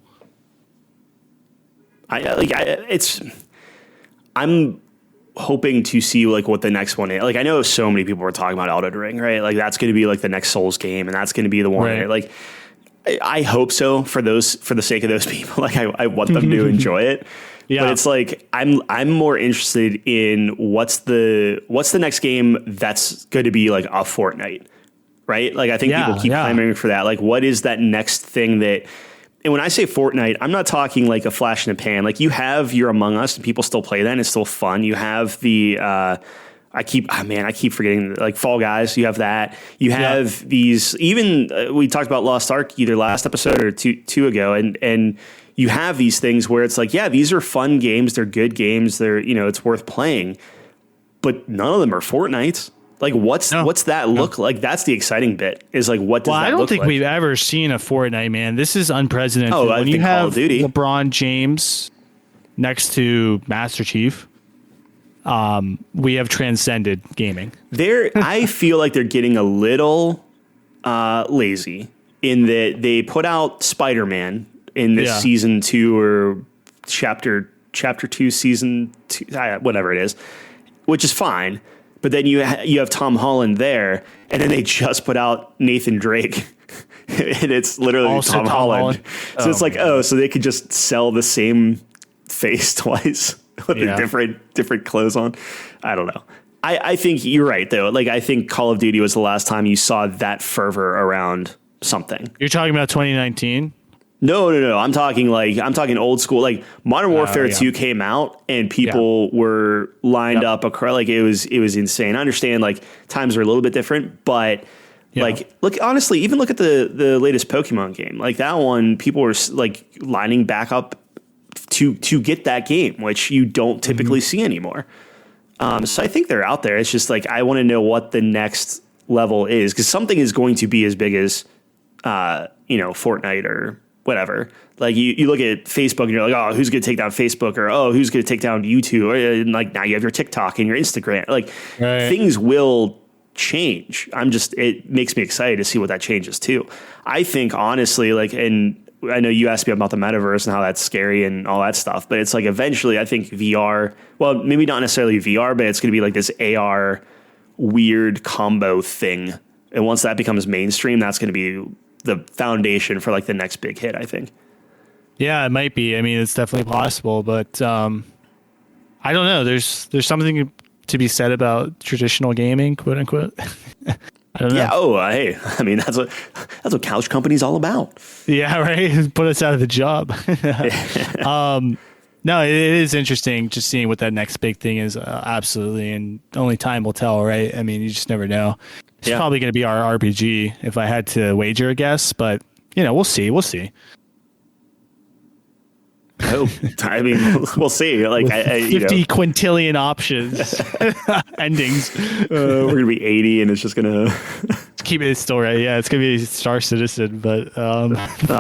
I'm hoping to see like what the next one is. Like I know so many people are talking about Elden Ring, right? Like that's going to be like the next Souls game, and that's going to be the one. Right. Like I hope so for the sake of those people. Like I want them to enjoy it. Yeah. But it's like I'm more interested in what's the next game that's going to be like a Fortnite, right? Like I think people keep clamoring for that. Like what is that next thing that? And when I say Fortnite, I'm not talking like a flash in the pan. Like you have your Among Us, and people still play that, and it's still fun. You have the I keep forgetting, like Fall Guys. You have that. You have these. Even we talked about Lost Ark either last episode or two ago, and you have these things where it's like, yeah, these are fun games. They're good games. They're it's worth playing, but none of them are Fortnites. Like what's that look like? That's the exciting bit. Is like what does that look like? I don't think we've ever seen a Fortnite, man. This is unprecedented. Oh, I think Call of Duty. LeBron James next to Master Chief, we have transcended gaming. I feel like they're getting a little lazy in that they put out Spider-Man in this season 2 or chapter 2, season 2, whatever it is, which is fine. But then you have Tom Holland there, and then they just put out Nathan Drake, and it's literally also Tom Holland. So it's like, so they could just sell the same face twice with their different clothes on. I don't know. I think you're right though. Like I think Call of Duty was the last time you saw that fervor around something. You're talking about 2019? No. I'm talking old school. Like Modern Warfare 2 came out and people were lined up across. Like it was insane. I understand like times are a little bit different, but like look at the latest Pokemon game. Like that one, people were like lining back up to get that game, which you don't typically see anymore. So I think they're out there. It's just like I want to know what the next level is, because something is going to be as big as Fortnite or whatever. Like you look at Facebook and you're like, oh, who's going to take down Facebook, or oh, who's going to take down YouTube, and like now you have your TikTok and your Instagram. Like things will change. It makes me excited to see what that changes too. I think honestly, like, and I know you asked me about the metaverse and how that's scary and all that stuff, but it's like eventually I think VR, well, maybe not necessarily VR, but it's going to be like this AR weird combo thing. And once that becomes mainstream, that's going to be the foundation for like the next big hit, I think. Yeah, it might be. I mean, it's definitely possible, but I don't know. There's something to be said about traditional gaming, quote unquote. I don't know. Yeah. Oh, hey. I mean, that's what couch company's all about. Yeah. Right. Put us out of the job. No, it is interesting just seeing what that next big thing is. Absolutely, and only time will tell, right? I mean, you just never know. It's probably going to be our RPG if I had to wager a guess, but we'll see. We'll see. Oh, I mean, we'll see. Like 50 quintillion options, endings. We're gonna be 80, and it's just gonna keep it still right. Yeah, it's gonna be Star Citizen, but oh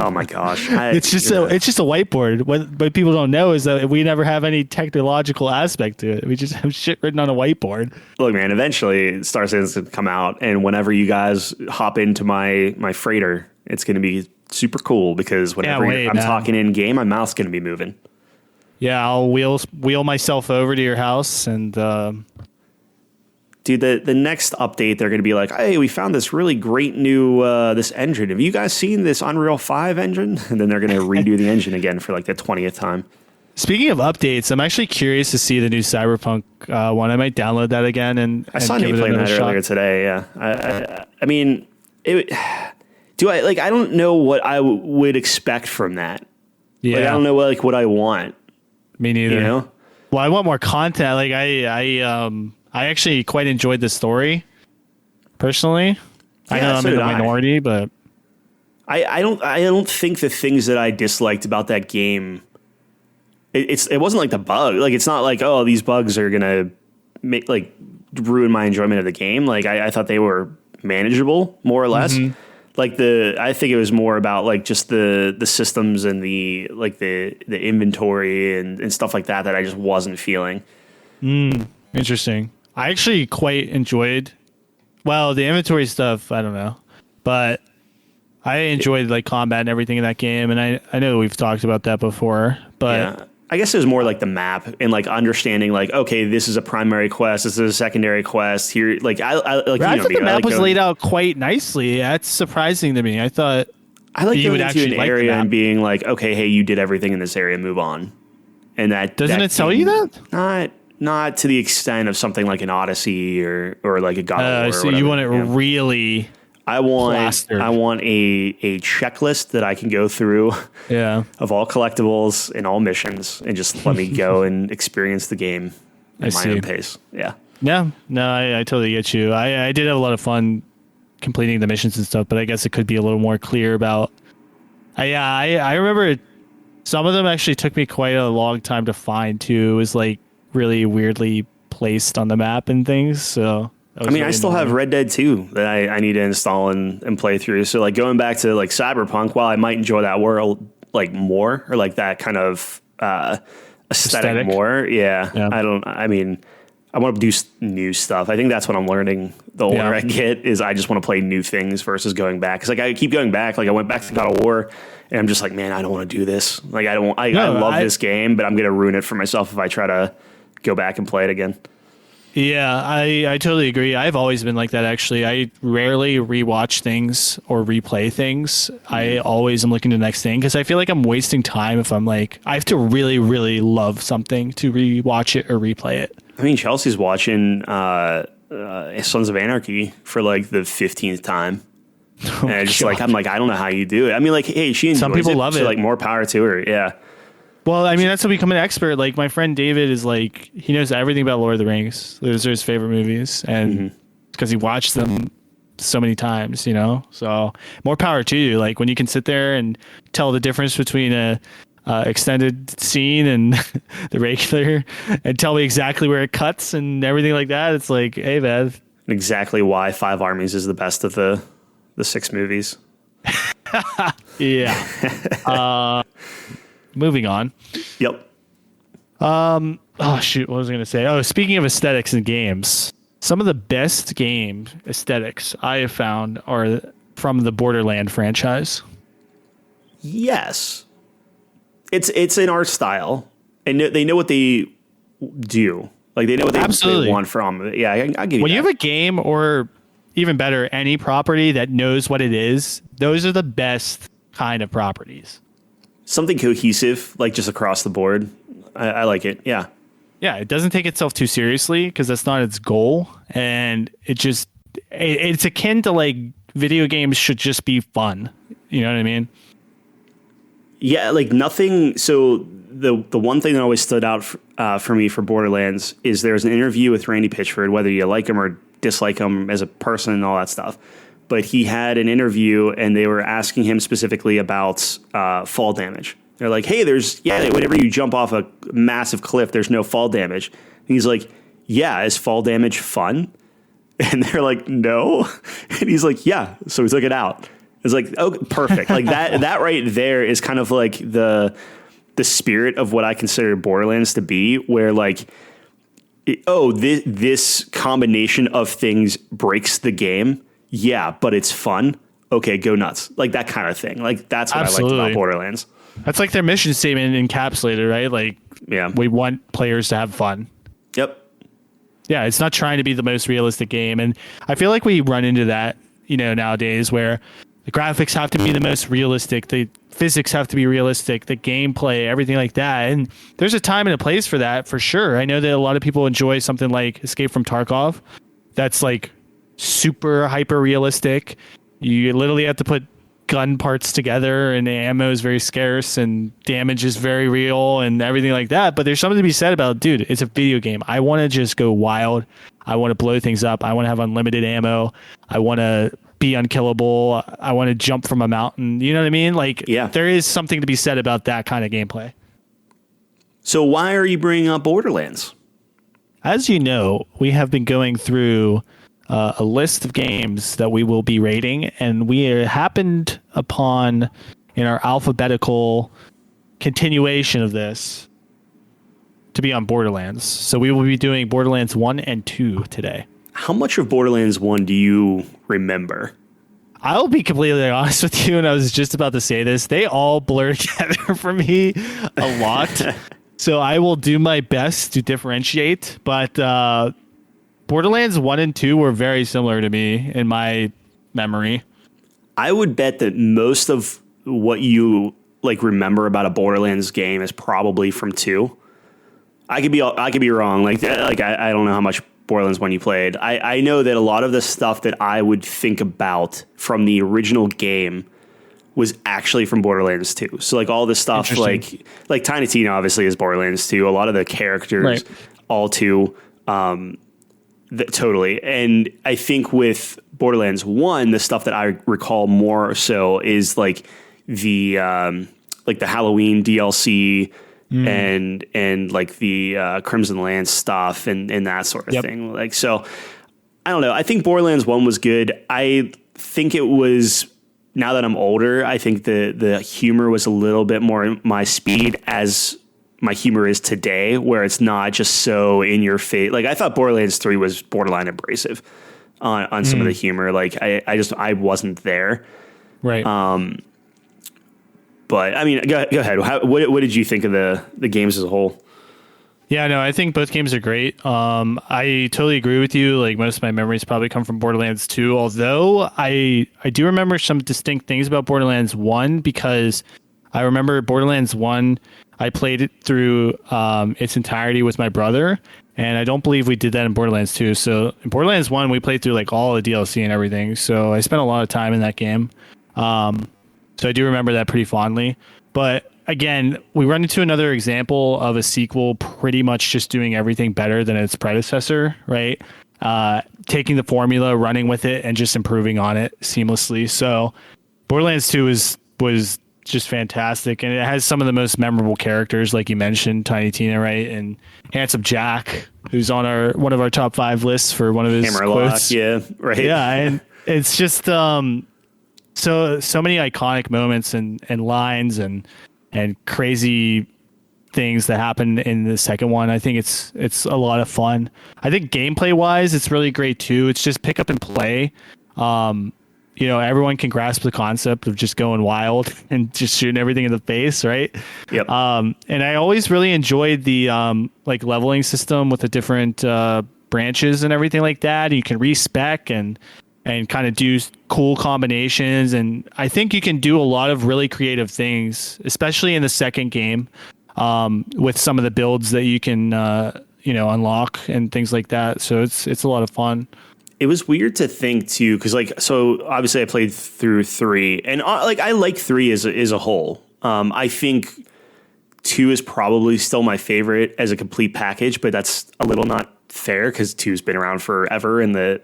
my gosh, it's just a whiteboard. What people don't know is that we never have any technological aspect to it. We just have shit written on a whiteboard. Look, man, eventually Star Citizen will come out, and whenever you guys hop into my freighter, it's gonna be super cool, because whenever I'm talking in game, my mouth's going to be moving. Yeah, I'll wheel myself over to your house and dude, the next update, they're going to be like, hey, we found this really great new this engine. Have you guys seen this Unreal 5 engine? And then they're going to redo the engine again for like the 20th time. Speaking of updates, I'm actually curious to see the new Cyberpunk one. I might download that again and I saw you playing that earlier today. Yeah, I mean, I don't know what I would expect from that. Yeah. Like, I don't know what I want. Me neither. Well, I want more content. Like I actually quite enjoyed the story. personally. I know I'm in the minority, but I don't think the things that I disliked about that game, it wasn't like the bug. Like, it's not like, oh, these bugs are gonna make ruin my enjoyment of the game. Like, I thought they were manageable, more or less. Mm-hmm. Like, I think it was more about like just the systems and the inventory and stuff like that I just wasn't feeling. Interesting. I actually quite enjoyed, well, the inventory stuff, I don't know, but I enjoyed like combat and everything in that game. And I know we've talked about that before, but yeah. I guess it was more like the map and like understanding like, okay, this is a primary quest. This is a secondary quest here. Like I thought the map was laid out quite nicely. That's surprising to me. I thought you would actually an area and being like, okay, hey, you did everything in this area, move on. And that doesn't it tell you that? Not to the extent of something like an Odyssey or like a God of War. So you want it really I want a checklist that I can go through of all collectibles and all missions and just let me go and experience the game at my own pace. Yeah. Yeah. No, I totally get you. I did have a lot of fun completing the missions and stuff, but I guess it could be a little more clear about. I remember some of them actually took me quite a long time to find too. It was like really weirdly placed on the map and things. So I mean, I still have Red Dead 2 that I need to install and play through. So like going back to like Cyberpunk, while I might enjoy that world like more or like that kind of aesthetic more. Yeah. I mean, I want to do new stuff. I think that's what I'm learning the older I get is I just want to play new things versus going back. Cause like I keep going back. Like I went back to God of War and I'm just like, man, I don't want to do this. Like I love this game, but I'm going to ruin it for myself if I try to go back and play it again. Yeah, I totally agree. I've always been like that, actually. I rarely rewatch things or replay things. I always am looking to the next thing because I feel like I'm wasting time if I'm like, I have to really, really love something to rewatch it or replay it. I mean, Chelsea's watching Sons of Anarchy for like the 15th time. And I just I'm like, I don't know how you do it. I mean, like, hey, she enjoys Some people love it. Like, more power to her. Yeah. Well, I mean, that's how we become an expert. Like, my friend David is like, he knows everything about Lord of the Rings. Those are his favorite movies. And because he watched them so many times, you know? So, more power to you. Like, when you can sit there and tell the difference between a extended scene and the regular and tell me exactly where it cuts and everything like that, it's like, hey, man. Exactly why Five Armies is the best of the 6 movies. Yeah. Moving on. Yep. Oh shoot, what was I going to say? Oh, speaking of aesthetics in games, some of the best game aesthetics I have found are from the Borderlands franchise. Yes. It's an art style, and they know what they do. Like they know what they want from it. Yeah, I'll give you when you have a game, or even better, any property that knows what it is, those are the best kind of properties. Something cohesive, like just across the board. I like it. Yeah. Yeah. It doesn't take itself too seriously because that's not its goal. And it's akin to like video games should just be fun. You know what I mean? Yeah. Like nothing. So the one thing that always stood out for me for Borderlands is there's an interview with Randy Pitchford, whether you like him or dislike him as a person and all that stuff. But he had an interview and they were asking him specifically about fall damage. They're like, hey, whenever you jump off a massive cliff, there's no fall damage. And he's like, yeah, is fall damage fun? And they're like, no. And he's like, yeah. So he took it out. It's like, oh, perfect. Like that right there is kind of like the spirit of what I consider Borderlands to be, where like, this combination of things breaks the game. Yeah, but it's fun. Okay, go nuts. Like that kind of thing. Like that's what Absolutely. I liked about Borderlands. That's like their mission statement encapsulated, right? Like, yeah, we want players to have fun. Yep. Yeah, it's not trying to be the most realistic game. And I feel like we run into that, nowadays where the graphics have to be the most realistic. The physics have to be realistic. The gameplay, everything like that. And there's a time and a place for that, for sure. I know that a lot of people enjoy something like Escape from Tarkov. That's like super hyper realistic. You literally have to put gun parts together and the ammo is very scarce and damage is very real and everything like that. But there's something to be said about, dude, it's a video game. I want to just go wild. I want to blow things up. I want to have unlimited ammo. I want to be unkillable. I want to jump from a mountain. You know what I mean? Like, there is something to be said about that kind of gameplay. So why are you bringing up Borderlands? As you know, we have been going through a list of games that we will be rating, and we happened upon, in our alphabetical continuation of this, to be on Borderlands. So we will be doing Borderlands 1 and 2 today. How much of Borderlands 1 do you remember? I'll be completely honest with you, and I was just about to say this. They all blur together for me a lot. So I will do my best to differentiate, but Borderlands 1 and 2 were very similar to me in my memory. I would bet that most of what you like remember about a Borderlands game is probably from 2. I could be wrong. Like I don't know how much Borderlands 1 you played. I know that a lot of the stuff that I would think about from the original game was actually from Borderlands 2. So like all the stuff like Tiny Tina obviously is Borderlands 2. A lot of the characters, all 2, totally. And I think with Borderlands 1, the stuff that I recall more so is like the Halloween DLC and like the Crimson Lance stuff and that sort of thing. Like, so I don't know. I think Borderlands 1 was good. I think it was, now that I'm older, I think the humor was a little bit more my speed as my humor is today, where it's not just so in your face. Like I thought Borderlands 3 was borderline abrasive on some of the humor. Like I wasn't there. Right. But I mean, go ahead. What did you think of the games as a whole? Yeah, no, I think both games are great. I totally agree with you. Like most of my memories probably come from Borderlands 2, although I do remember some distinct things about Borderlands 1, because I remember Borderlands 1, I played it through its entirety with my brother, and I don't believe we did that in Borderlands 2. So in Borderlands 1, we played through like all the DLC and everything. So I spent a lot of time in that game. So I do remember that pretty fondly. But again, we run into another example of a sequel pretty much just doing everything better than its predecessor, right? Taking the formula, running with it, and just improving on it seamlessly. So Borderlands 2 was just fantastic, and it has some of the most memorable characters, like you mentioned, Tiny Tina, right? And Handsome Jack, who's on one of our top 5 lists for one of his Hammerlock, quotes. yeah, right. Yeah, and it's just so many iconic moments and lines and crazy things that happen in the second one. I think it's a lot of fun. I think gameplay wise, it's really great too. It's just pick up and play. Everyone can grasp the concept of just going wild and just shooting everything in the face, right? Yep. And I always really enjoyed the like leveling system with the different branches and everything like that. You can respec and kind of do cool combinations. And I think you can do a lot of really creative things, especially in the second game, with some of the builds that you can, unlock and things like that. So it's a lot of fun. It was weird to think too, because so obviously I played through 3, and I like 3 as a whole. I think 2 is probably still my favorite as a complete package, but that's a little not fair because 2's been around forever, and the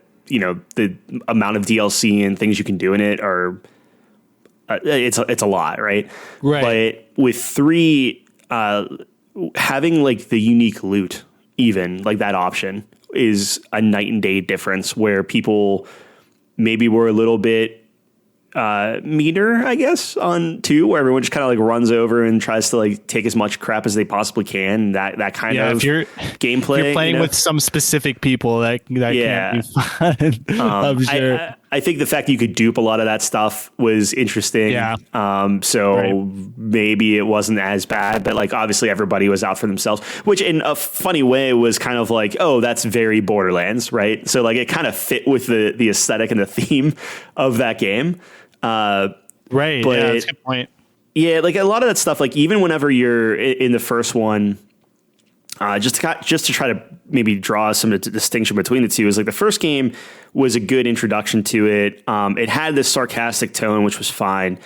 amount of DLC and things you can do in it are it's a lot, right? Right. But with 3, having like the unique loot, even like that option, is a night and day difference, where people maybe were a little bit meaner, I guess, on 2, where everyone just kind of like runs over and tries to like take as much crap as they possibly can. That kind of gameplay. If you're playing with some specific people, that can't be fun. I'm sure. I think the fact that you could dupe a lot of that stuff was interesting. Yeah. Maybe it wasn't as bad, but like obviously everybody was out for themselves, which in a funny way was kind of like, oh, that's very Borderlands, right? So like it kind of fit with the aesthetic and the theme of that game. Right. But yeah, that's a good point. Yeah, like a lot of that stuff, like even whenever you're in the first one, just to try to maybe draw some distinction between the two, is like the first game was a good introduction to it. It had this sarcastic tone, which was fine.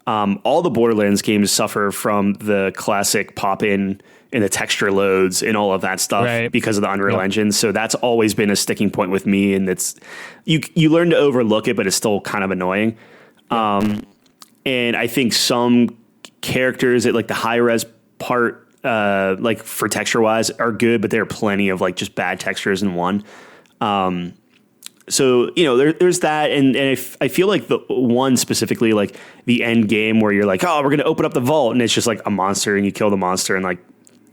all the Borderlands games suffer from the classic pop in and the texture loads and all of that stuff because of the Unreal Engine. So that's always been a sticking point with me. And it's, you learn to overlook it, but it's still kind of annoying. And I think some characters at like the high res part, like for texture wise are good, but there are plenty of like just bad textures in one. So, you know, there's that. And if I feel like the one specifically, like the end game where you're like, oh, we're going to open up the vault and it's just like a monster and you kill the monster and like,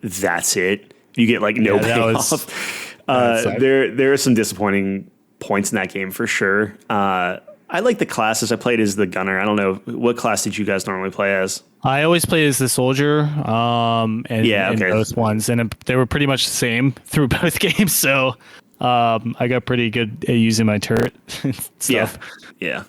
that's it. You get like no payoff. There are some disappointing points in that game for sure. I like the classes. I played as the gunner. I don't know. What class did you guys normally play as? I always played as the soldier in both ones. And they were pretty much the same through both games. So I got pretty good at using my turret and stuff. Yeah.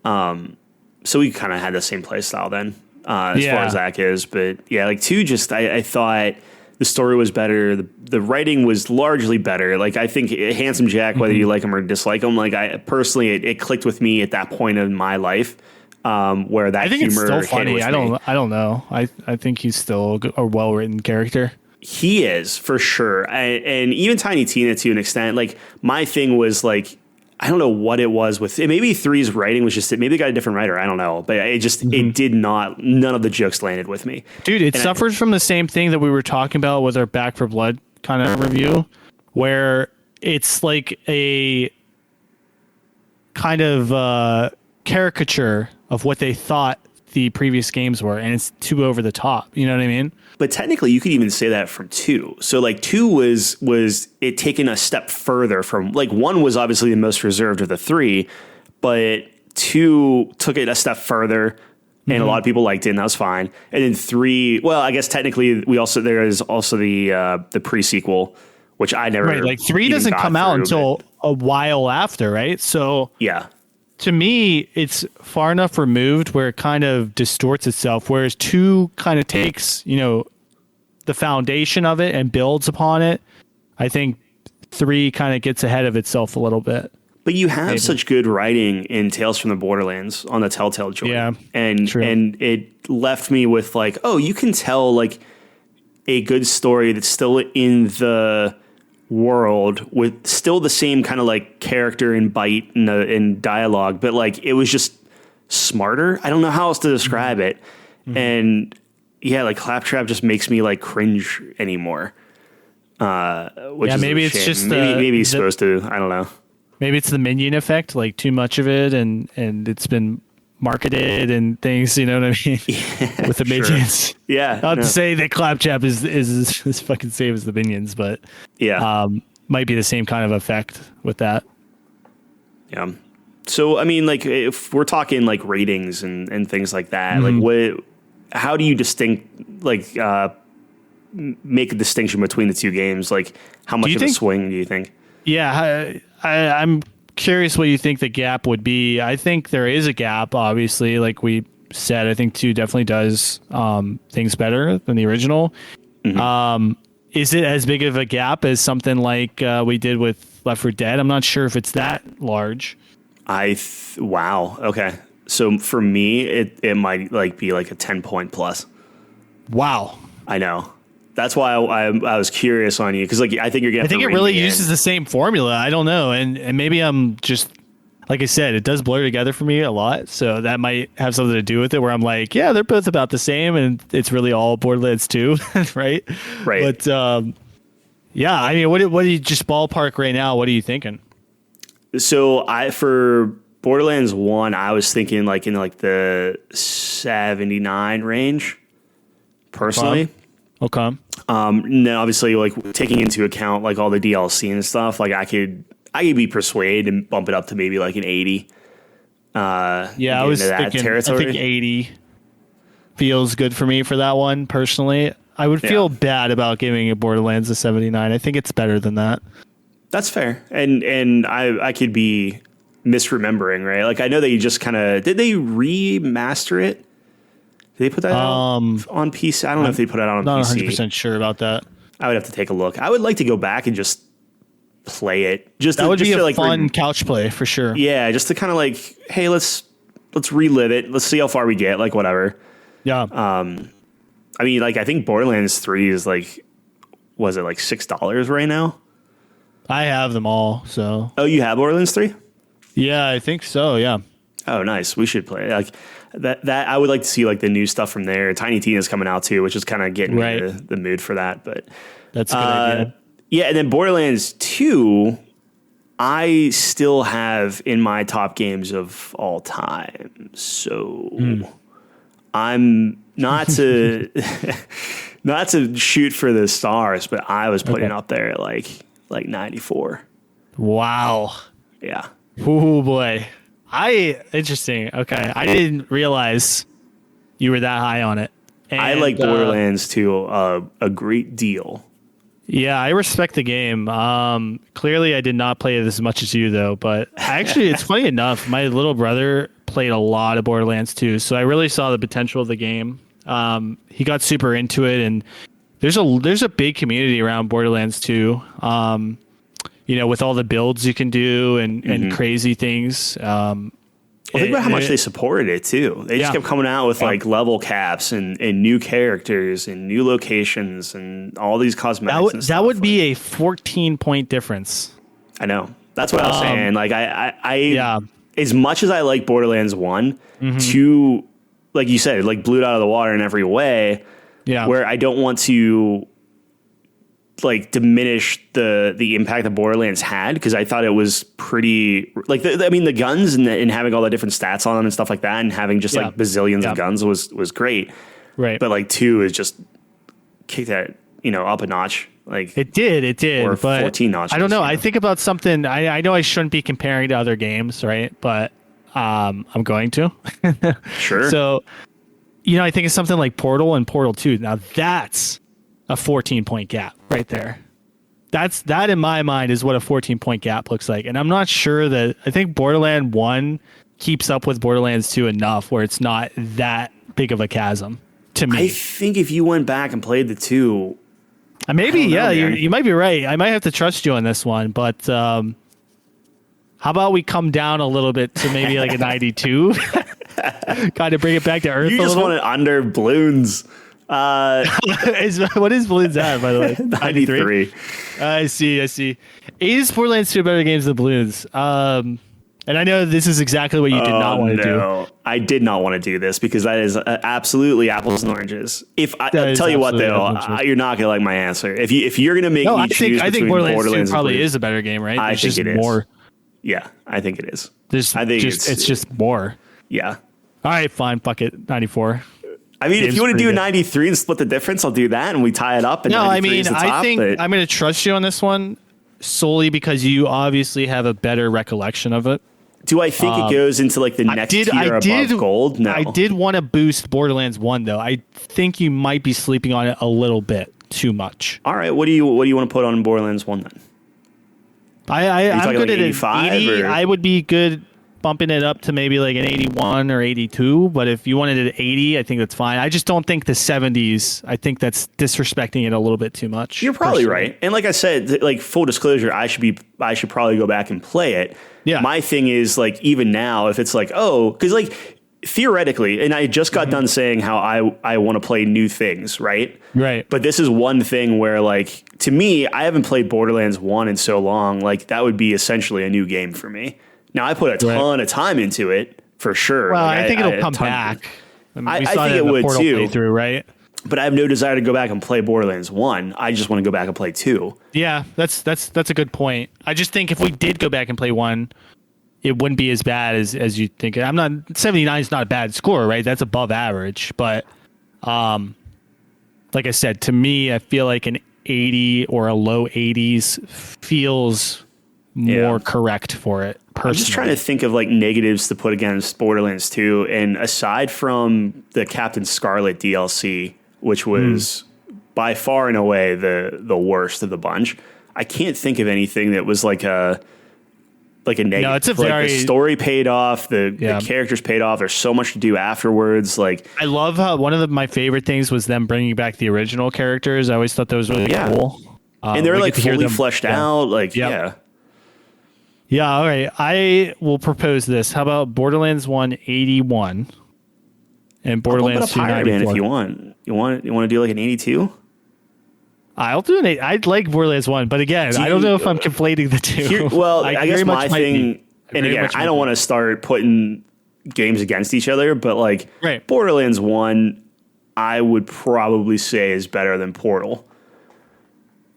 So we kind of had the same play style then, as far as that goes. But yeah, like 2, just I thought the story was better. The writing was largely better. Like I think Handsome Jack, whether you like him or dislike him, like I personally, it clicked with me at that point in my life. Where that I think humor it's still funny. I don't know. I think he's still a well-written character. He is for sure. And even Tiny Tina to an extent, like my thing was like, I don't know what it was with it. Maybe 3's writing was just, maybe they got a different writer. I don't know, but it just, it did not, none of the jokes landed with me. Dude, it suffers from the same thing that we were talking about with our Back for Blood kind of review, where it's like a kind of caricature of what they thought the previous games were, and it's too over the top. You know what I mean? But technically, you could even say that from 2. So like 2 was it taken a step further from, like 1 was obviously the most reserved of the 3, but 2 took it a step further, and a lot of people liked it, and that was fine. And then 3, well, I guess technically there is also the pre-sequel, which I never like 3 doesn't come out until a while after, right? So yeah. To me, it's far enough removed where it kind of distorts itself, whereas 2 kind of takes, you know, the foundation of it and builds upon it. I think 3 kind of gets ahead of itself a little bit. But you have such good writing in Tales from the Borderlands on the Telltale joint. Yeah, and it left me with like, oh, you can tell like a good story that's still in the world with still the same kind of like character and bite and dialogue, but like it was just smarter. I don't know how else to describe it. And yeah, like Claptrap just makes me like cringe anymore. Which is maybe it's just maybe he's supposed to. I don't know. Maybe it's the minion effect, like too much of it, and it's been marketed and things, you know what I mean? Yeah, with the minions. Yeah. Not to say that Claptrap is as fucking same as the minions, but might be the same kind of effect with that. Yeah. So, I mean, like if we're talking like ratings and things like that, like how do you make a distinction between the two games? Like how much of a swing do you think? Yeah. I'm curious what you think the gap would be. I think there is a gap, obviously, like we said. I think 2 definitely does things better than the original. Is it as big of a gap as something like we did with Left 4 Dead? I'm not sure if it's that large. Wow. Okay. So for me, it might like be like a 10-point plus. Wow. I know. That's why I was curious on you, because like I think you're getting. I think it really uses the same formula. I don't know, and maybe I'm just, like I said, it does blur together for me a lot, so that might have something to do with it. Where I'm like, yeah, they're both about the same, and it's really all Borderlands 2, right? Right. But yeah, I mean, what do you just ballpark right now? What are you thinking? So for Borderlands 1, I was thinking like in like the 79 range, personally. Okay. And then obviously like taking into account like all the DLC and stuff, like I could be persuaded and bump it up to maybe like an 80. Yeah, I was thinking, territory. I think 80 feels good for me for that one personally. I would feel bad about giving Borderlands a 79. I think it's better than that. That's fair. And I could be misremembering, right? Like I know they just kind of, did they remaster it? Did they put that out on PC? I don't know if they put it out on PC. Not 100% sure about that. I would have to take a look. I would like to go back and just play it. That would be a fun couch play for sure. Yeah, just to kind of like, hey, let's let's relive it. Let's see how far we get. Like whatever. Yeah. I mean, like I think Borderlands 3 is like, was it like $6 right now? I have them all. So. Oh, you have Borderlands 3? Yeah, I think so. Yeah. Oh, nice. We should play like that. I would like to see like the new stuff from there. Tiny Tina's coming out too, which is kind of getting me the mood for that. But that's a good idea. Yeah, and then Borderlands 2, I still have in my top games of all time. So I'm not to not to shoot for the stars, but I was putting up there at like 94. Wow. Yeah. Oh boy. Interesting. Okay. I didn't realize you were that high on it. And, I like Borderlands 2 a great deal. Yeah, I respect the game. Clearly I did not play it as much as you though, but actually it's funny enough, my little brother played a lot of Borderlands 2, so I really saw the potential of the game. He got super into it, and there's a big community around Borderlands 2. With all the builds you can do and crazy things. Well, think about how much they supported it too. They just kept coming out with like level caps and new characters and new locations and all these cosmetics. That would be a 14-point difference. I know. That's what I was saying. Like I as much as I like Borderlands 1, 2, like you said, like blew it out of the water in every way. Yeah. Where I don't want to like diminish the impact that Borderlands had, because I thought it was pretty like the guns and having all the different stats on them and stuff like that, and having just like bazillions of guns was great. Right. But like 2 is just kicked that up a notch. Like it did, or but 14 notches. I don't know. I think about something. I know I shouldn't be comparing to other games, right? But I'm going to. Sure. So I think it's something like Portal and Portal 2. Now that's a 14-point gap right there. That in my mind is what a 14-point gap looks like. And I'm not sure that I think Borderlands 1 keeps up with Borderlands 2 enough where it's not that big of a chasm to me. I think if you went back and played the 2, maybe, you might be right. I might have to trust you on this one, but how about we come down a little bit to maybe like a 92? Kind of bring it back to earth. You just want it under balloons. What is Balloons at, by the way? 93. I see. Is Borderlands 2 better games than Balloons? And I know this is exactly what you did not want to do. I did not want to do this because that is absolutely apples and oranges. I'll tell you what though, you're not gonna like my answer. If you're gonna make me choose I think between Borderlands 2 probably is a better game, right? I think it is more. Yeah, I think it is. It's just more. Yeah. All right, fine. Fuck it. 94. I mean, if you want to do a 93 and split the difference, I'll do that, and we tie it up. And no, I mean, I think I'm going to trust you on this one solely because you obviously have a better recollection of it. Do I think it goes into like the next tier above gold? No. I did want to boost Borderlands 1 though. I think you might be sleeping on it a little bit too much. All right, what do you want to put on Borderlands 1 then? I'm good like at 85 80. I would be good bumping it up to maybe like an 81 or 82, but if you wanted it at 80, I think that's fine. I just don't think the 70s, I think that's disrespecting it a little bit too much. You're probably right. And like I said, like full disclosure, I should probably go back and play it. Yeah. My thing is like, even now, if it's like, because like theoretically, and I just got done saying how I want to play new things, right? Right. But this is one thing where like, to me, I haven't played Borderlands 1 in so long, like that would be essentially a new game for me. Now, I put a ton of time into it, for sure. Well, I think it'll come back. I think it would, too. Playthrough, right? But I have no desire to go back and play Borderlands 1. I just want to go back and play 2. Yeah, that's a good point. I just think if we did go back and play 1, it wouldn't be as bad as you think. 79 is not a bad score, right? That's above average. But like I said, to me, I feel like an 80 or a low 80s feels more correct for it. Personally. I'm just trying to think of like negatives to put against Borderlands 2, and aside from the Captain Scarlet DLC, which was by far and away the worst of the bunch, I can't think of anything that was like a negative. No, it's a the story paid off, the characters paid off. There's so much to do afterwards. Like I love how one of my favorite things was them bringing back the original characters. I always thought that was really cool. And they're like fully fleshed out. Like Yeah, all right. I will propose this. How about Borderlands 1 81 and Borderlands 2 higher, man, 94? if you want. You want to do like an 82? I'll do an 8. I'd like Borderlands 1, but again, I don't know if I'm conflating the two. I guess my thing, and again, I don't want to start putting games against each other, but like Borderlands 1, I would probably say is better than Portal.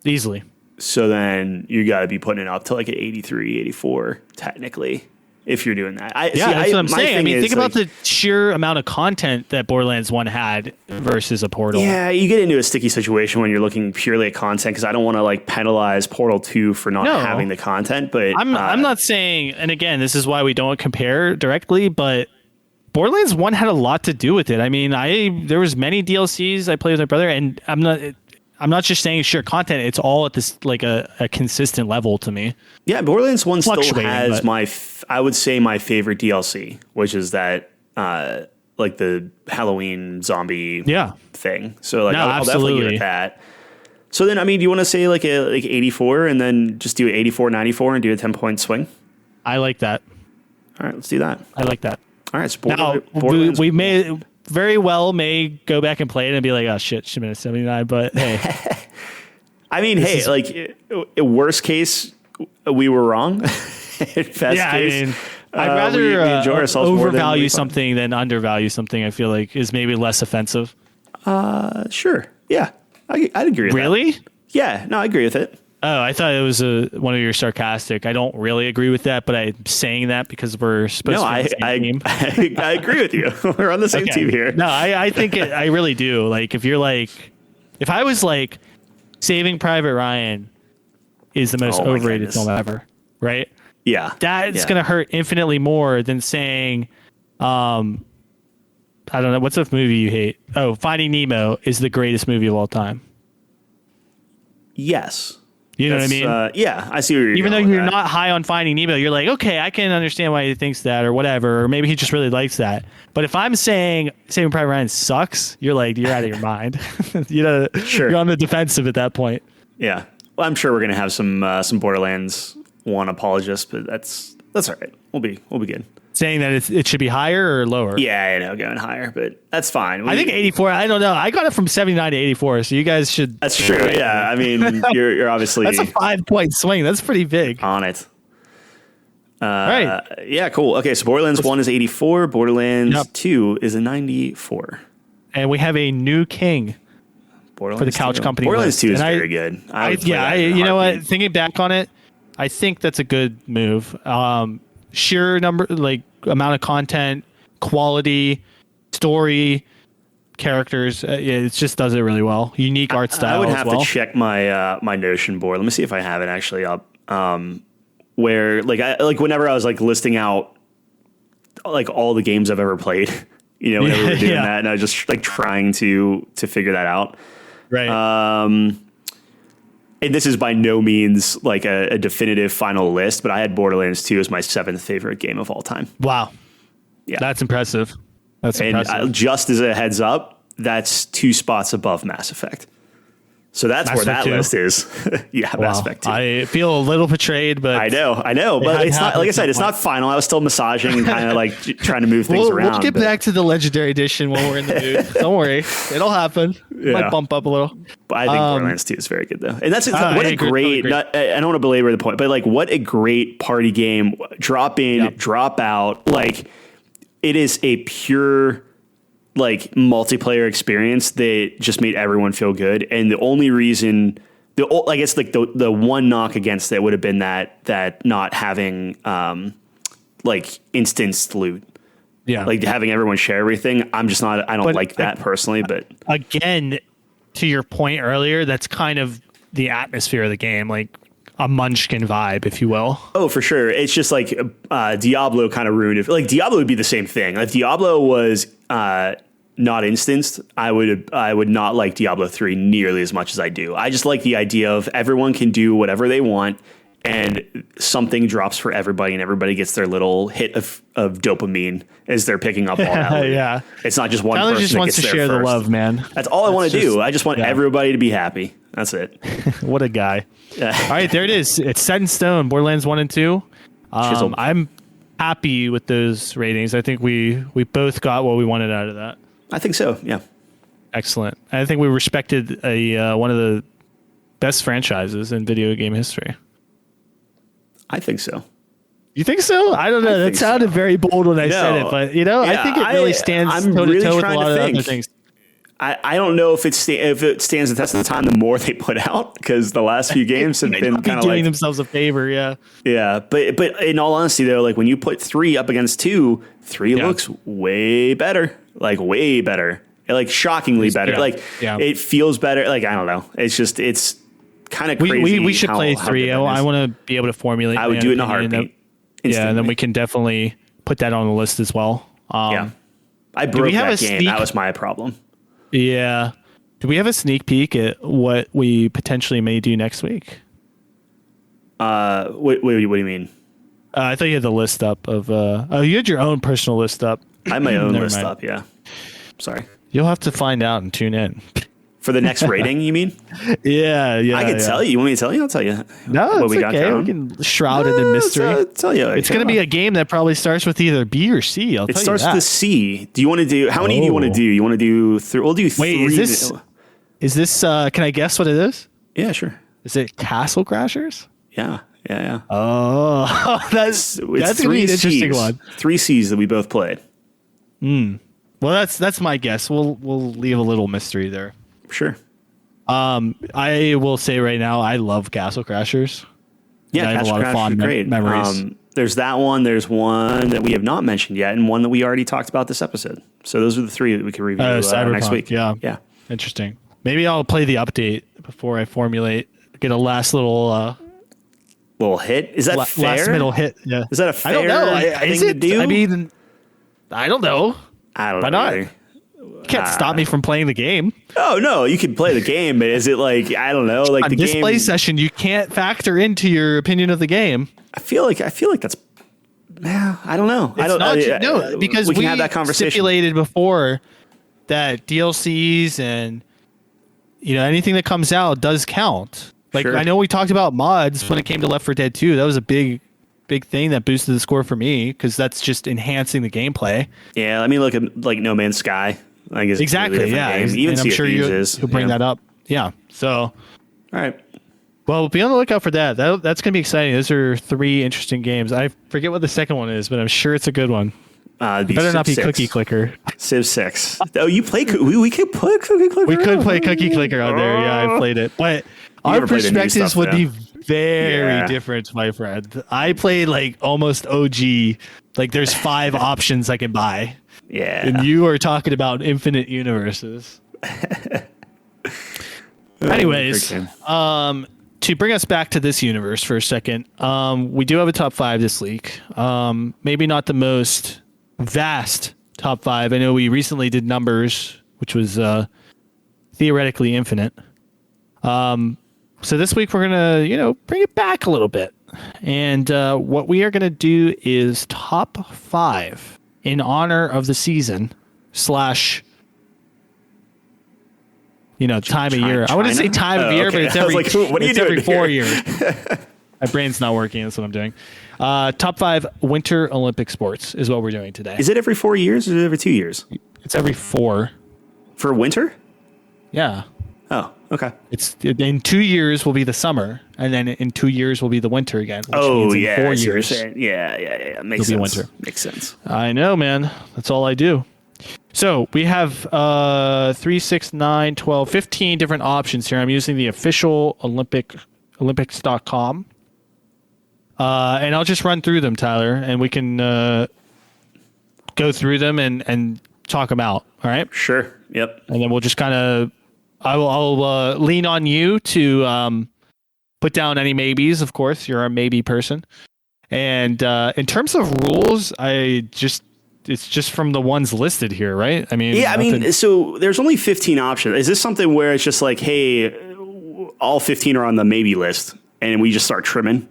Easily. So then you got to be putting it up to like an 83, 84, technically, if you're doing that. That's what I'm saying. I mean, think about the sheer amount of content that Borderlands 1 had versus a Portal. Yeah, you get into a sticky situation when you're looking purely at content, because I don't want to like penalize Portal 2 for not having the content. But I'm not saying, and again, this is why we don't compare directly, but Borderlands 1 had a lot to do with it. I mean, there was many DLCs I played with my brother, and I'm not just saying sheer content. It's all at this like a consistent level to me. Yeah, Borderlands 1 still has I would say my favorite DLC, which is that like the Halloween zombie thing. So like I'll definitely give it that. So then, I mean, do you want to say like 84 and then just do 84, 94 and do a 10-point swing? I like that. All right, let's do that. I like that. All right, so Borderlands. We may very well go back and play it and be like, oh shit, should have been a 79, but hey. I mean, like worst case, we were wrong. Best case, I mean, I'd rather overvalue something than undervalue something. I feel like is maybe less offensive. Sure. Yeah, I'd agree with that. Really? Yeah, no, I agree with it. Oh, I thought it was one of your sarcastic. I don't really agree with that, but I'm saying that because we're supposed to be on the same team. I agree with you. We're on the same team here. No, I think I really do. Like, if I was like, Saving Private Ryan is the most overrated film ever, right? Yeah. That's going to hurt infinitely more than saying, I don't know, what's a movie you hate? Oh, Finding Nemo is the greatest movie of all time. Yes. You know what I mean? Yeah, I see where you're Even though going you're not high on Finding Nemo, you're like, okay, I can understand why he thinks that or whatever, or maybe he just really likes that. But if I'm saying Saving Private Ryan sucks, you're like, you're out of your mind. Sure. You're on the defensive at that point. Yeah. Well, I'm sure we're gonna have some Borderlands 1 apologists, but that's all right. We'll be good. Saying that it should be higher or lower? Yeah, I know, going higher, but that's fine. I think 84. I don't know. I got it from 79 to 84, so you guys should. That's true. Yeah, I mean, you're obviously that's a 5-point swing. That's pretty big on it. All right. Yeah, cool. Okay, so Borderlands 1 is 84. Borderlands 2 is a 94. And we have a new king for the Couch Company. Borderlands 2 is very good. You know what? Thinking back on it, I think that's a good move. Sheer number, like amount of content, quality, story, characters. It just does it really well. Unique art style. I would have to check my my Notion board. Let me see if I have it actually up. Where whenever I was like listing out like all the games I've ever played, you know, whenever we were doing that, and I was just like trying to figure that out. Right. And this is by no means like a definitive final list, but I had Borderlands 2 as my 7th favorite game of all time. Wow. Yeah. That's impressive. Just as a heads up, that's 2 spots above Mass Effect. So that's Mass where that list is. Yeah, Mass Effect 2. I feel a little betrayed, but I know. But it's not, like I said, it's not final. I was still massaging and kind of like trying to move things around. We'll get back to the Legendary Edition when we're in the mood. Don't worry. It'll happen. Yeah. Might bump up a little. But I think Borderlands 2 is very good, though. And that's what a great, I don't want to belabor the point, but like what a great party game. Drop in, drop out. Like it is a pure like multiplayer experience that just made everyone feel good. And the only reason, I guess like the one knock against it would have been that not having like instanced loot. Yeah. Like having everyone share everything. I don't like that personally, but again, to your point earlier, that's kind of the atmosphere of the game. Like a Munchkin vibe, if you will. Oh, for sure. It's just like Diablo kind of ruined it. Like Diablo would be the same thing. If Diablo was not instanced, I would not like Diablo 3 nearly as much as I do. I just like the idea of everyone can do whatever they want and something drops for everybody and everybody gets their little hit of dopamine as they're picking up all that. Yeah. It's not just one person just wants to share the love, man. That's all I want to do. I just want everybody to be happy. That's it. What a guy. All right, there it is. It's set in stone. Borderlands 1 and 2. I'm happy with those ratings. I think we both got what we wanted out of that. I think so. Yeah. Excellent. I think we respected one of the best franchises in video game history. I think so. You think so? I don't know. That sounded very bold when I said it, but I think it really stands toe to toe with a lot of other things. I don't know if it stands the test of the time the more they put out, because the last few games have been kind of doing themselves a favor. Yeah. But in all honesty though, like when you put 3 up against 2, 3 looks way better, like shockingly better. It feels better. Like, I don't know. It's just, it's kind of crazy. We should play 3. I want to be able to formulate. I would do it in a heartbeat. Yeah. And then we can definitely put that on the list as well. I broke that game. That was my problem. Yeah. Do we have a sneak peek at what we potentially may do next week? What do you mean? I thought you had the list up of. You had your own personal list up. I have my own list up. Yeah. Sorry. You'll have to find out and tune in. For the next rating, you mean? Yeah. I can tell you. You want me to tell you? I'll tell you. No, what we got going. We can shroud it in mystery. I'll tell you. It's going to be a game that probably starts with either B or C. It starts with a C. Do you want to do? How many do you want to do? You want to do? We'll do 3. Wait, is this? Can I guess what it is? Yeah, sure. Is it Castle Crashers? Yeah. Oh, that's going to be an interesting one. 3 C's that we both played. Well, that's my guess. We'll leave a little mystery there. Sure. I will say right now, I love Castle Crashers. Yeah, I have a lot of fond memories. There's that one. There's one that we have not mentioned yet, and one that we already talked about this episode. So those are the 3 that we can review next week. Yeah. Interesting. Maybe I'll play the update before I formulate. Get a last little hit. Is that fair? Last middle hit. Yeah. Is that a fair? I don't know. Thing to do? I mean, I don't know. I don't know. Why not? Either. You can't stop me from playing the game. Oh no, you can play the game, but is it like, I don't know, like on the display session? You can't factor into your opinion of the game. I feel like that's. I don't know. No, because we can have that conversation. Stipulated before that DLCs and anything that comes out does count. Like, sure. I know we talked about mods when it came to Left 4 Dead 2. That was a big thing that boosted the score for me, because that's just enhancing the gameplay. Yeah, I mean, look at like No Man's Sky. I guess exactly. Really Game. Even I'm sure you'll bring that up. Yeah. So, all right. Well, be on the lookout for that. That's going to be exciting. Those are 3 interesting games. I forget what the second one is, but I'm sure it's a good one. It better not be 6. Cookie Clicker. Civ 6. Oh, you play? We could put Cookie Clicker. We could play Cookie Clicker on there. Yeah, I played it, but our perspectives would be very different, my friend. I played like almost OG. Like, there's 5 options I can buy. Yeah. And you are talking about infinite universes. Anyways, to bring us back to this universe for a second, we do have a top 5 this week. Maybe not the most vast top 5. I know we recently did Numbers, which was theoretically infinite. So this week we're going to, bring it back a little bit. And what we are going to do is top 5 in honor of the season / time of year. I wouldn't say time of year, but it's every 4 years. My brain's not working. That's what I'm doing. Top 5 Winter Olympic sports is what we're doing today. Is it every 4 years or is it every 2 years? It's every 4. For winter? Yeah. Oh, okay. It's in 2 years will be the summer, and then in 2 years will be the winter again. Which means in 4 years. Yeah. Makes sense. Winter. Makes sense. I know, man. That's all I do. So we have 3, 6, 9, 12, 15 different options here. I'm using the official Olympics.com. And I'll just run through them, Tyler, and we can go through them and talk them out. All right? Sure. Yep. And then we'll just kind of, I'll lean on you to put down any maybes. Of course, you're a maybe person. And in terms of rules, it's just from the ones listed here, right? I mean, so there's only 15 options. Is this something where it's just like, hey, all 15 are on the maybe list, and we just start trimming?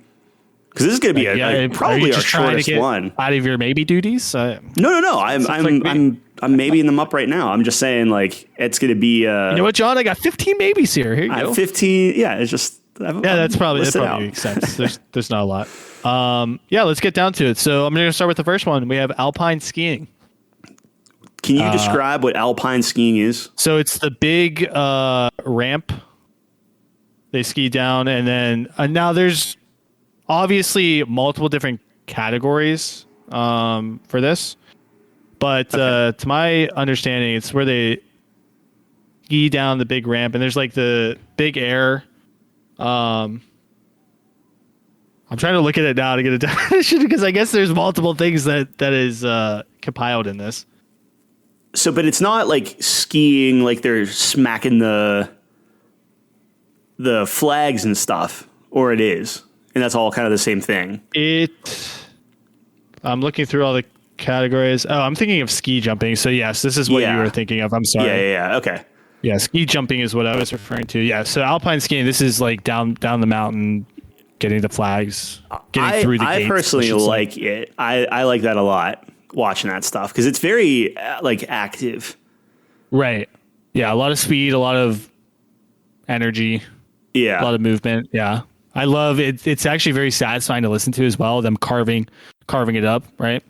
Because this is going to be probably our shortest one. Out of your maybe duties? No. I'm maybing them up right now. I'm just saying, like, it's going to be. You know what, John? I got 15 maybes here. Here you go. 15. Yeah, it's just That probably makes sense. There's not a lot. Yeah, let's get down to it. So I'm going to start with the first one. We have alpine skiing. Can you describe what alpine skiing is? So it's the big ramp they ski down, and then now there's obviously multiple different categories for this, but to my understanding, it's where they ski down the big ramp, and there's like the big air. I'm trying to look at it now to get a definition because I guess there's multiple things that is compiled in this. So, but it's not like skiing, like they're smacking the flags and stuff, or it is, and that's all kind of the same thing. I'm looking through all the categories. Oh, I'm thinking of ski jumping. So yes, this is what you were thinking of. I'm sorry. Yeah. Okay. Yeah, ski jumping is what I was referring to. Yeah, so alpine skiing. This is like down the mountain, getting the flags, getting through the gates. I personally like it. I like that a lot. Watching that stuff because it's very like active. Right. Yeah, a lot of speed, a lot of energy. Yeah. A lot of movement. Yeah. I love it. It's actually very satisfying to listen to as well. Them carving it up. Right.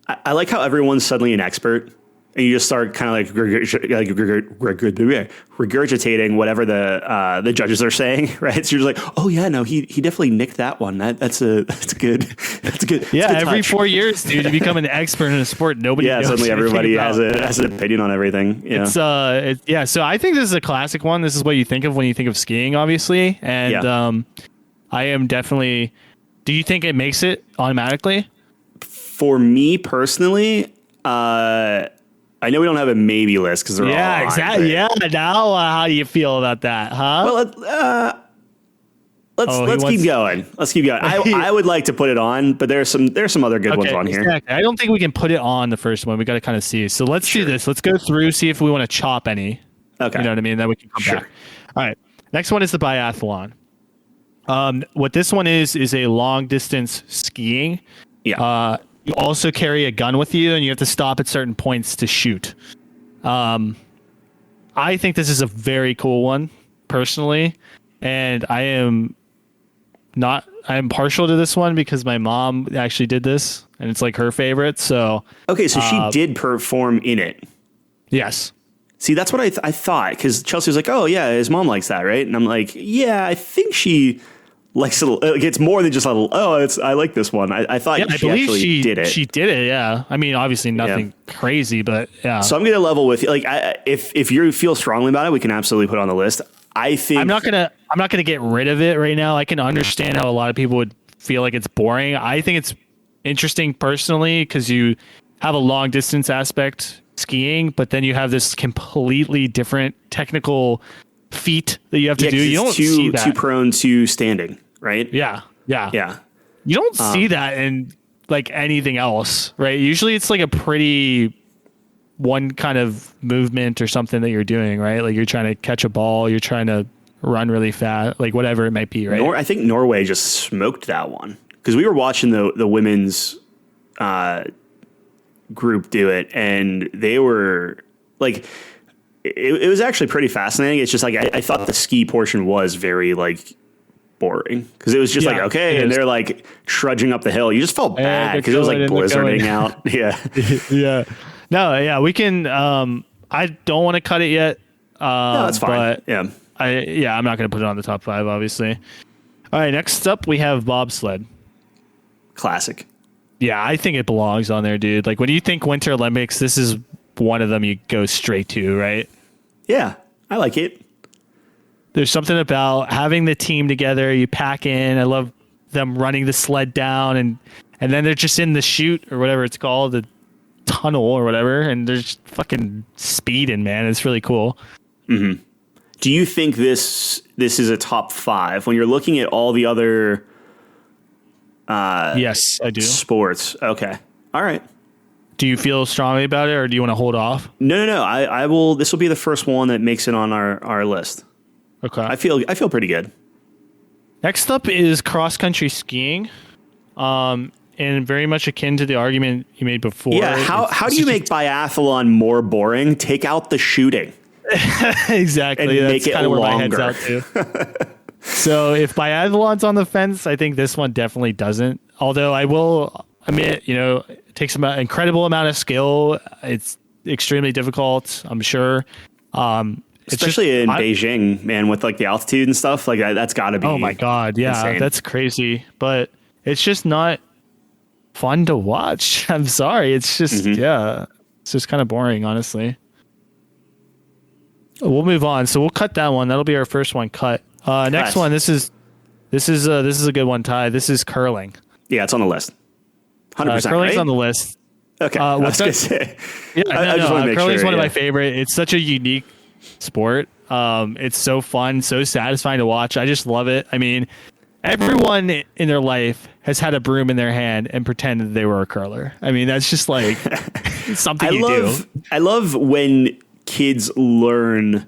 I like how everyone's suddenly an expert and you just start kind of like regurgitating whatever the judges are saying. Right. So you're just like, oh yeah, no, he definitely nicked that one. That's good. Yeah. Every 4 years, dude, you become an expert in a sport. Nobody knows suddenly everybody has an opinion on everything. Yeah. So I think this is a classic one. This is what you think of when you think of skiing, obviously. And I am definitely, do you think it makes it automatically? For me personally, I know we don't have a maybe list because they're all on, exactly. Yeah, now how do you feel about that, huh? Well, let's keep going. Let's keep going. I would like to put it on, but there's some other good ones on here. Exactly. I don't think we can put it on the first one. We got to kind of see. So let's do this. Let's go through, see if we want to chop any. Okay. You know what I mean? Then we can come back. All right. Next one is the biathlon. What this one is a long distance skiing. Yeah. You also carry a gun with you, and you have to stop at certain points to shoot. I think this is a very cool one, personally, and I am partial to this one because my mom actually did this, and it's like her favorite. So okay, so she did perform in it. Yes. See, that's what I thought because Chelsea was like, "Oh yeah, his mom likes that, right?" And I'm like, "Yeah, I think she." Likes it. It's more than just a. I like this one. I thought she actually did it. She did it. Yeah. I mean, obviously nothing crazy, but yeah. So I'm gonna level with you. Like, if you feel strongly about it, we can absolutely put it on the list. I think I'm not gonna get rid of it right now. I can understand how a lot of people would feel like it's boring. I think it's interesting personally because you have a long distance aspect skiing, but then you have this completely different technical feat that you have to do. You don't see that. Too prone to standing, right? Yeah. You don't see that in like anything else, right? Usually it's like a pretty one kind of movement or something that you're doing, right? Like you're trying to catch a ball, you're trying to run really fast, like whatever it might be, right? I think Norway just smoked that one because we were watching the women's group do it, and they were like. It was actually pretty fascinating. It's just like I thought the ski portion was very like boring because it was just like okay, and they're like trudging up the hill. You just felt bad because it was like blizzarding out. Yeah, yeah. No, yeah, we can. I don't want to cut it yet. No, that's fine. But I'm not going to put it on the top 5, obviously. All right, next up we have bobsled. Classic. Yeah, I think it belongs on there, dude. Like when you think Winter Olympics, this is one of them you go straight to, right? Yeah, I like it. There's something about having the team together. You pack in. I love them running the sled down, and then they're just in the chute or whatever it's called, the tunnel or whatever, and they're just fucking speeding, man. It's really cool. Mm-hmm. Do you think this is a top 5 when you're looking at all the other? Yes, I do. Sports. Okay. All right. Do you feel strongly about it, or do you want to hold off? No. I will. This will be the first one that makes it on our list. Okay. I feel pretty good. Next up is cross country skiing, and very much akin to the argument you made before. Yeah. How do you make biathlon more boring? Take out the shooting. Exactly. And That's make it kind of where longer. my head's out too. So if biathlon's on the fence, I think this one definitely doesn't. Although I will admit, it takes an incredible amount of skill. It's extremely difficult, I'm sure. Especially in Beijing, man, with like the altitude and stuff, like that's got to be. Oh my God. Yeah, insane. That's crazy. But it's just not fun to watch. I'm sorry. It's just, it's just kind of boring, honestly. We'll move on. So we'll cut that one. That'll be our first one cut. Next one. This is a good one, Ty. This is curling. Yeah, it's on the list. 100%. Curling's right? on the list. Okay. I was gonna say. Yeah, I just want to make curling's sure, one of my favorite. It's such a unique sport. It's so fun, so satisfying to watch. I just love it. I mean, everyone in their life has had a broom in their hand and pretended they were a curler. I mean, that's just like something do. I love when kids learn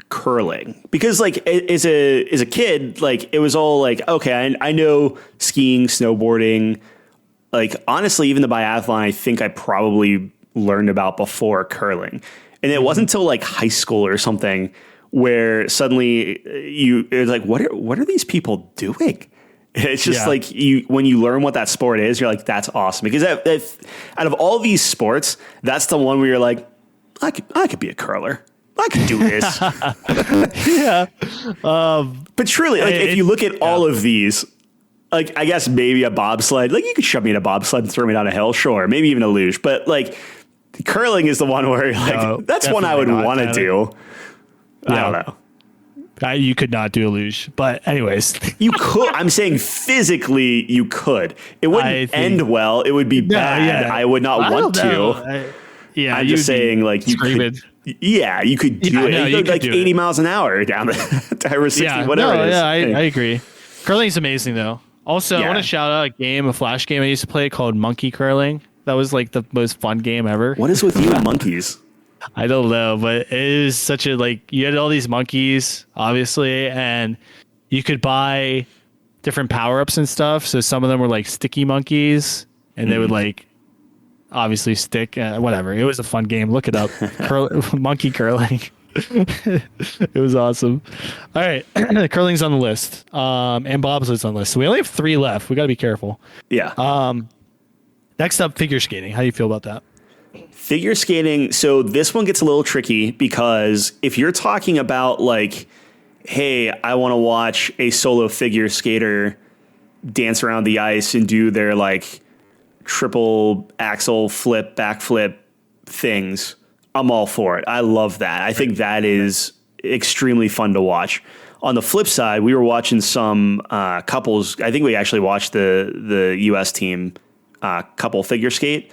curling because like as a kid, like it was all like, okay, I know skiing, snowboarding, like honestly, even the biathlon, I think I probably learned about before curling. And it wasn't until like high school or something where suddenly it was like, what are these people doing? It's just like when you learn what that sport is, you're like, that's awesome. Because out of all these sports, that's the one where you're like, I could be a curler. I could do this. Yeah. But truly, like if you look at all of these, like I guess maybe a bobsled, like you could shove me in a bobsled and throw me down a hill. Sure. Maybe even a luge. But like curling is the one where like, that's one I would want to do. I don't know. You could not do a luge, but anyways, you could. I'm saying physically you could. It wouldn't end well. It would be bad. Yeah. I would not want to. I'm just saying, like you could. Yeah, you could do it. You could like 80 miles an hour down the Highway 60, whatever it is. Yeah, I agree. Curling's amazing though. Also, I want to shout out a flash game I used to play called Monkey Curling. That was like the most fun game ever. What is with you and monkeys? I don't know, but it was such a you had all these monkeys, obviously, and you could buy different power-ups and stuff. So some of them were like sticky monkeys, and they would like obviously stick, whatever. It was a fun game. Look it up. Monkey curling. It was awesome. All right. Curling's on the list. And bobsled's on the list. So we only have 3 left. We got to be careful. Yeah. Next up, figure skating. How do you feel about that? Figure skating. So this one gets a little tricky because if you're talking about like, hey, I want to watch a solo figure skater dance around the ice and do their like triple axel flip, backflip things, I'm all for it. I love that. I think that is extremely fun to watch. On the flip side, we were watching some couples. I think we actually watched the U.S. team couple figure skate,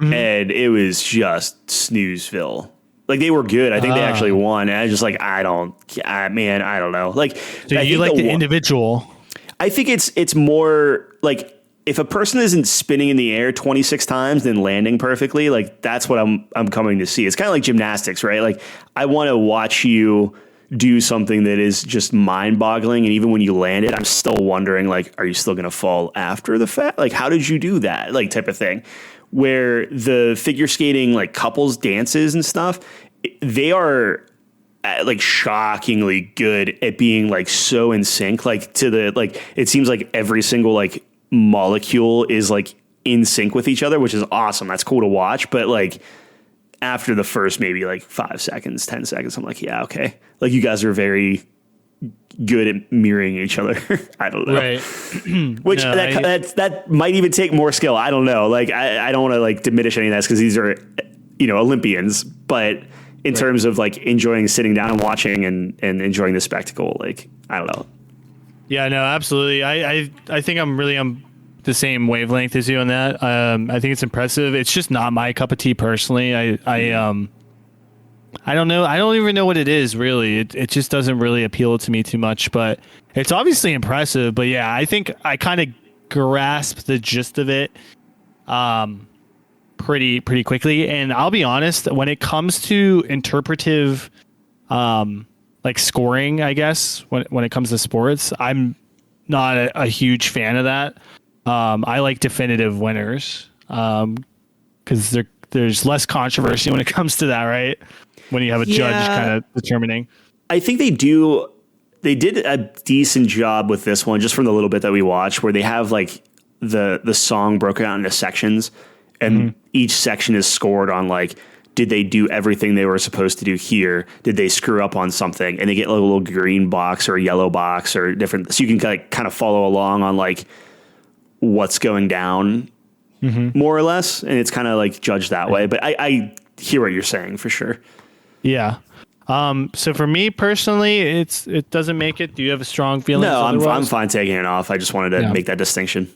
and it was just snoozeville. Like they were good. I think they actually won. And I was just like, I don't know. Like, so you like the individual? I think it's more like if a person isn't spinning in the air 26 times then landing perfectly, like that's what I'm coming to see. It's kind of like gymnastics, right? Like I want to watch you do something that is just mind-boggling, and even when you land it, I'm still wondering, like, are you still going to fall after the fact? Like, how did you do that? Like, type of thing. Where the figure skating, like, couples dances and stuff, they are like shockingly good at being like so in sync. Like to the like, it seems like every single like molecule is like in sync with each other, which is awesome. That's cool to watch, but like. After the first maybe like 5 seconds, 10 seconds, I'm like, yeah, okay. Like you guys are very good at mirroring each other. I don't know. Right. Which that might even take more skill. I don't know. Like I don't want to like diminish any of that because these are, Olympians, but in terms of like enjoying sitting down and watching and enjoying the spectacle, like, I don't know. Yeah, no, absolutely. I think I'm the same wavelength as you on that. I think it's impressive. It's just not my cup of tea personally. I don't know. I don't even know what it is really. It just doesn't really appeal to me too much, but it's obviously impressive. But yeah, I think I kind of grasped the gist of it pretty quickly. And I'll be honest, when it comes to interpretive like scoring, I guess, when it comes to sports, I'm not a huge fan of that. I like definitive winners because there's less controversy when it comes to that, right? When you have a judge kind of determining. I think they do they did a decent job with this one, just from the little bit that we watched, where they have like the song broken out into sections, and each section is scored on like, did they do everything they were supposed to do here? Did they screw up on something? And they get like a little green box or a yellow box or different, so you can like kind of follow along on like what's going down, more or less, and it's kind of like judged that way. But I hear what you're saying for sure. Yeah. So for me personally, it doesn't make it. Do you have a strong feeling? No, I'm fine taking it off. I just wanted to make that distinction.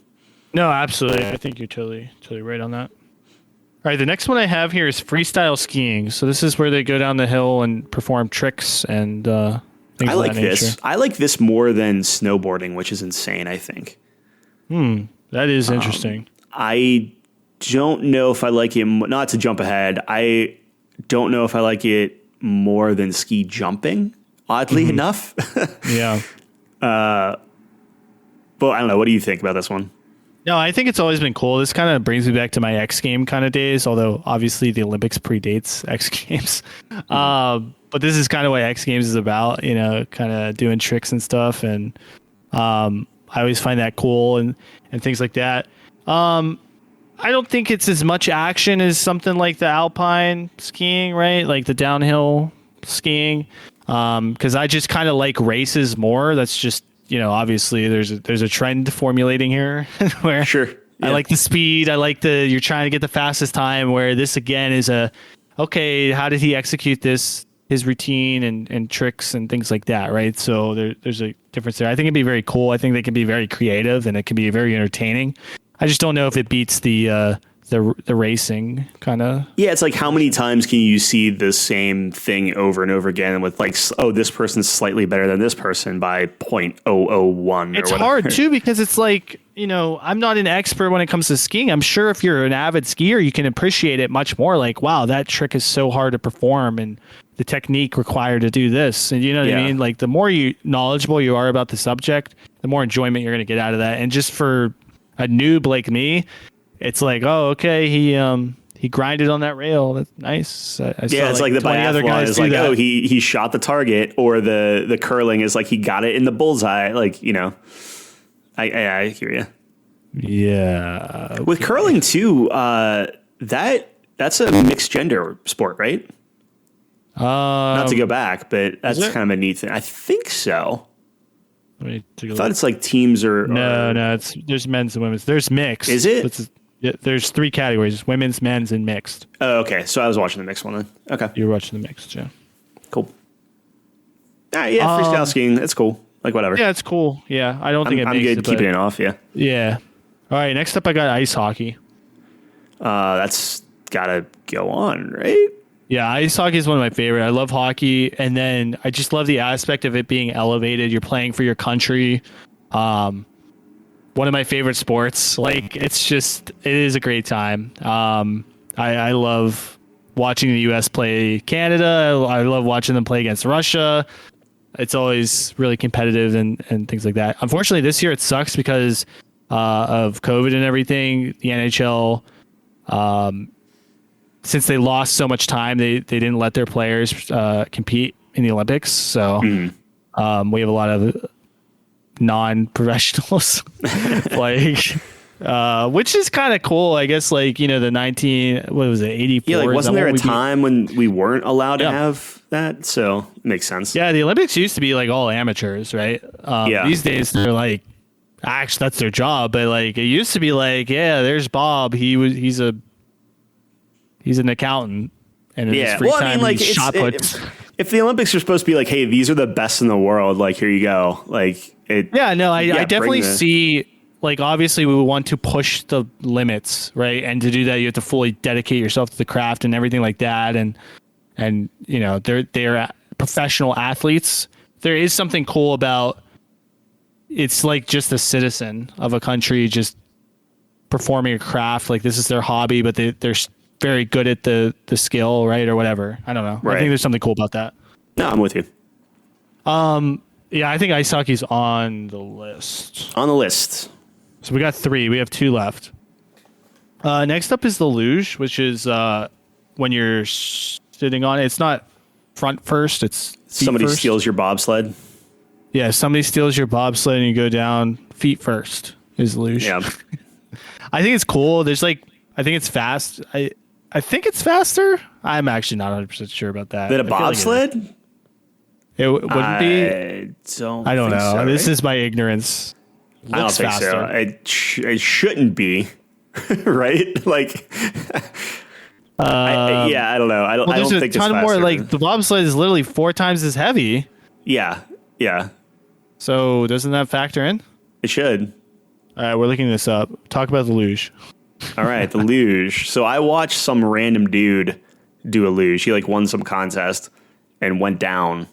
No, absolutely. I think you're totally right on that. All right, the next one I have here is freestyle skiing. So this is where they go down the hill and perform tricks and things I of like that nature. this. I like this more than snowboarding, which is insane, I think. That is interesting. I don't know if I like it. Not to jump ahead, I don't know if I like it more than ski jumping, oddly enough. Yeah. But I don't know. What do you think about this one? No, I think it's always been cool. This kind of brings me back to my X game kind of days, although obviously the Olympics predates X Games. But this is kind of what X Games is about, kind of doing tricks and stuff. And I always find that cool and things like that. I don't think it's as much action as something like the alpine skiing, right? Like the downhill skiing. Because I just kind of like races more. That's just, obviously there's a trend formulating here where I like the speed. I like you're trying to get the fastest time, where this again is okay, how did he execute his routine and tricks and things like that, right? So there's a difference there. I think it'd be very cool. I think they can be very creative and it can be very entertaining. I just don't know if it beats the racing kind of. Yeah, it's like, how many times can you see the same thing over and over again with like, oh, this person's slightly better than this person by 0.001. It's hard too, because it's like, I'm not an expert when it comes to skiing. I'm sure if you're an avid skier, you can appreciate it much more. Like, wow, that trick is so hard to perform and the technique required to do this. And you know what I mean? Like, the more knowledgeable you are about the subject, the more enjoyment you're going to get out of that. And just for a noob like me, it's like, oh, okay, he grinded on that rail. That's nice. It's like the biathlon is like, oh, he shot the target, or the curling is like he got it in the bullseye. Like, I hear you. Yeah. Okay. With curling too, that's a mixed gender sport, right? Not to go back, but that's kind of a neat thing. I think so. Let me take a I thought it's like teams are... No, there's men's and women's. There's mixed. Is it? There's 3 categories: women's, men's, and mixed. Oh, okay. So I was watching the mixed one then. Okay. You were watching the mixed, yeah. Cool. Freestyle skiing. It's cool. Like, whatever. Yeah, it's cool. Yeah, I don't think it makes I'm good it, keeping it off, yeah. Yeah. All right, next up I got ice hockey. That's got to go on, right? Yeah, ice hockey is one of my favorite. I love hockey, and then I just love the aspect of it being elevated. You're playing for your country. One of my favorite sports. Like, it is a great time. I love watching the U.S. play Canada. I love watching them play against Russia. It's always really competitive and things like that. Unfortunately, this year it sucks because of COVID and everything. The NHL, since they lost so much time, they didn't let their players compete in the Olympics. So we have a lot of non-professionals playing, which is kind of cool, I guess. Like, the 84. Yeah, like, wasn't there a time when we weren't allowed to have that? So it makes sense. Yeah, the Olympics used to be like all amateurs, right? These days they're like, actually that's their job, but like it used to be like, yeah, there's Bob. He's an accountant, and in his free time he shot puts. If the Olympics are supposed to be like, hey, these are the best in the world, like, here you go, like it. Yeah, no, I definitely see. Like, obviously, we want to push the limits, right? And to do that, you have to fully dedicate yourself to the craft and everything like that. And they're professional athletes. There is something cool about it's like just a citizen of a country just performing a craft. Like, this is their hobby, but they're very good at the skill, right? Or whatever. I don't know. Right. I think there's something cool about that. No, I'm with you. Yeah, I think ice hockey's on the list. On the list. So we got 3. We have 2 left. Next up is the luge, which is when you're sitting on it. It's not front first. It's somebody first. Steals your bobsled. Yeah, somebody steals your bobsled and you go down feet first is luge. Yeah. I think it's cool. There's like, I think it's fast. I think it's faster. I'm actually not 100% sure about that. Then a I feel like bobsled? wouldn't be. I I don't know. think so, This right? is my ignorance. I don't Looks think faster. so. It shouldn't be, right? Like, I don't know. I don't Well, there's think a it's ton faster. more. Like the bobsled is literally 4 times as heavy. Yeah, yeah, So doesn't that factor in? it should. All right, we're looking this up. Talk about the luge. All right, the luge. So I watched some random dude do a luge. He like won some contest and went down,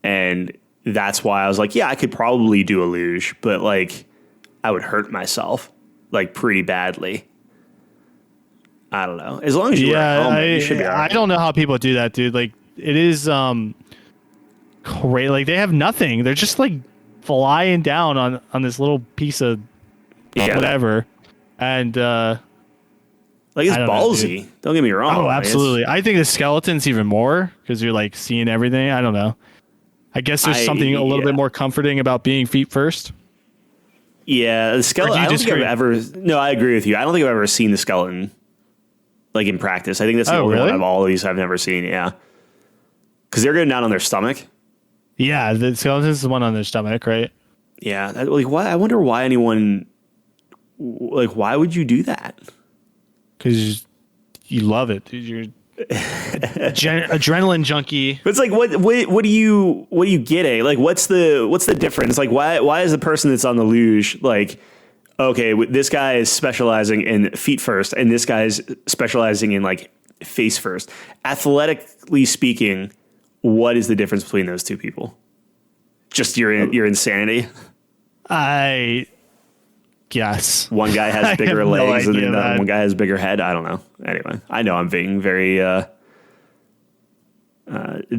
and that's why I was like, yeah, I could probably do a luge, but like I would hurt myself like pretty badly. I don't know. As long as you wear a helmet, you should be all I right. don't know how people do that, dude. Like it is great. Like they have nothing. They're just like flying down on this little piece of Yeah, whatever. And like it's I don't know, ballsy. Don't get me wrong. oh, Like, it's- absolutely. I think the skeleton's even more because you're like seeing everything. I don't know. I guess there's something a little yeah. bit more comforting about being feet first. Yeah, the Or skeleton. do you I don't think I've disagree? ever. No, I agree with you. I don't think I've ever seen the skeleton like in practice. I think that's the Oh, only really? one of all of these I've never seen. Yeah, because they're going down on their stomach. Yeah, the skeleton's the one on their stomach, right? Yeah, like why? I wonder why anyone. Like, why would you do that? Because you love it, dude. You're adrenaline junkie. But it's like, what do you get at? Like, what's the difference? Like, why is the person that's on the luge like, okay, this guy is specializing in feet first, and this guy is specializing in like face first. Athletically speaking, what is the difference between those two people? Just your insanity. I guess. One guy I has bigger have no legs, and idea, then man. one guy has bigger head. I don't know. Anyway, I know I'm being very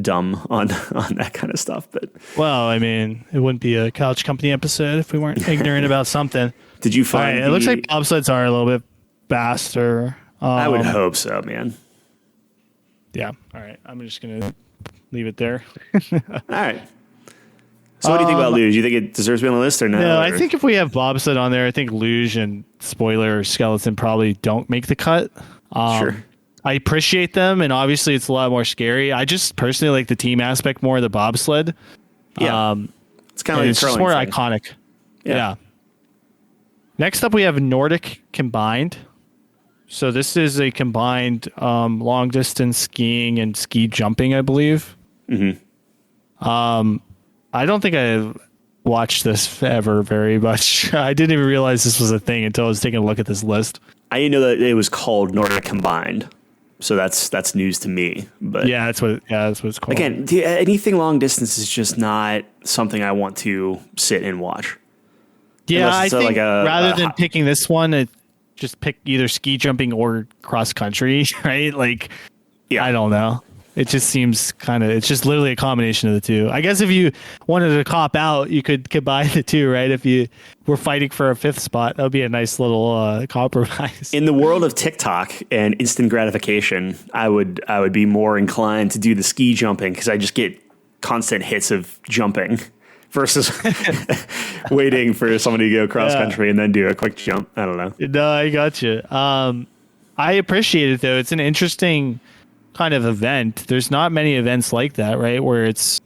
dumb on that kind of stuff, but Well, I mean, it wouldn't be a Couch Company episode if we weren't ignorant about something. did you All find? right, it looks like bobsleds are a little bit faster. I would hope so, man. Yeah. All right. I'm just gonna leave it there. All right. So what do you think about luge? You think it deserves to be on the list or no? No, I Or- think if we have bobsled on there, I think luge and spoiler or skeleton probably don't make the cut. Sure. I appreciate them, and obviously it's a lot more scary. I just personally like the team aspect more of the bobsled. Yeah. It's kind of like It's a just curling more thing. iconic. Yeah. Yeah. Next up, we have Nordic combined. So this is a combined long distance skiing and ski jumping, I believe. Mm-hmm. I don't think I've watched this ever very much. I didn't even realize this was a thing until I was taking a look at this list. I didn't know that it was called Nordic Combined, so that's news to me. But Yeah, that's what it's called. again, anything long distance is just not something I want to sit and watch. yeah, unless I it's think like a rather than hot- picking this one, just pick either ski jumping or cross country, right? Like, Yeah, I don't know. It just seems it's just literally a combination of the two. I guess if you wanted to cop out, you could combine the two, right? If you were fighting for a fifth spot, that would be a nice little compromise. In the world of TikTok and instant gratification, I would be more inclined to do the ski jumping because I just get constant hits of jumping versus waiting for somebody to go cross country and then do a quick jump. I don't know. No, I got you. I appreciate it though. It's an interesting kind of event. There's not many events like that, right? Where it's,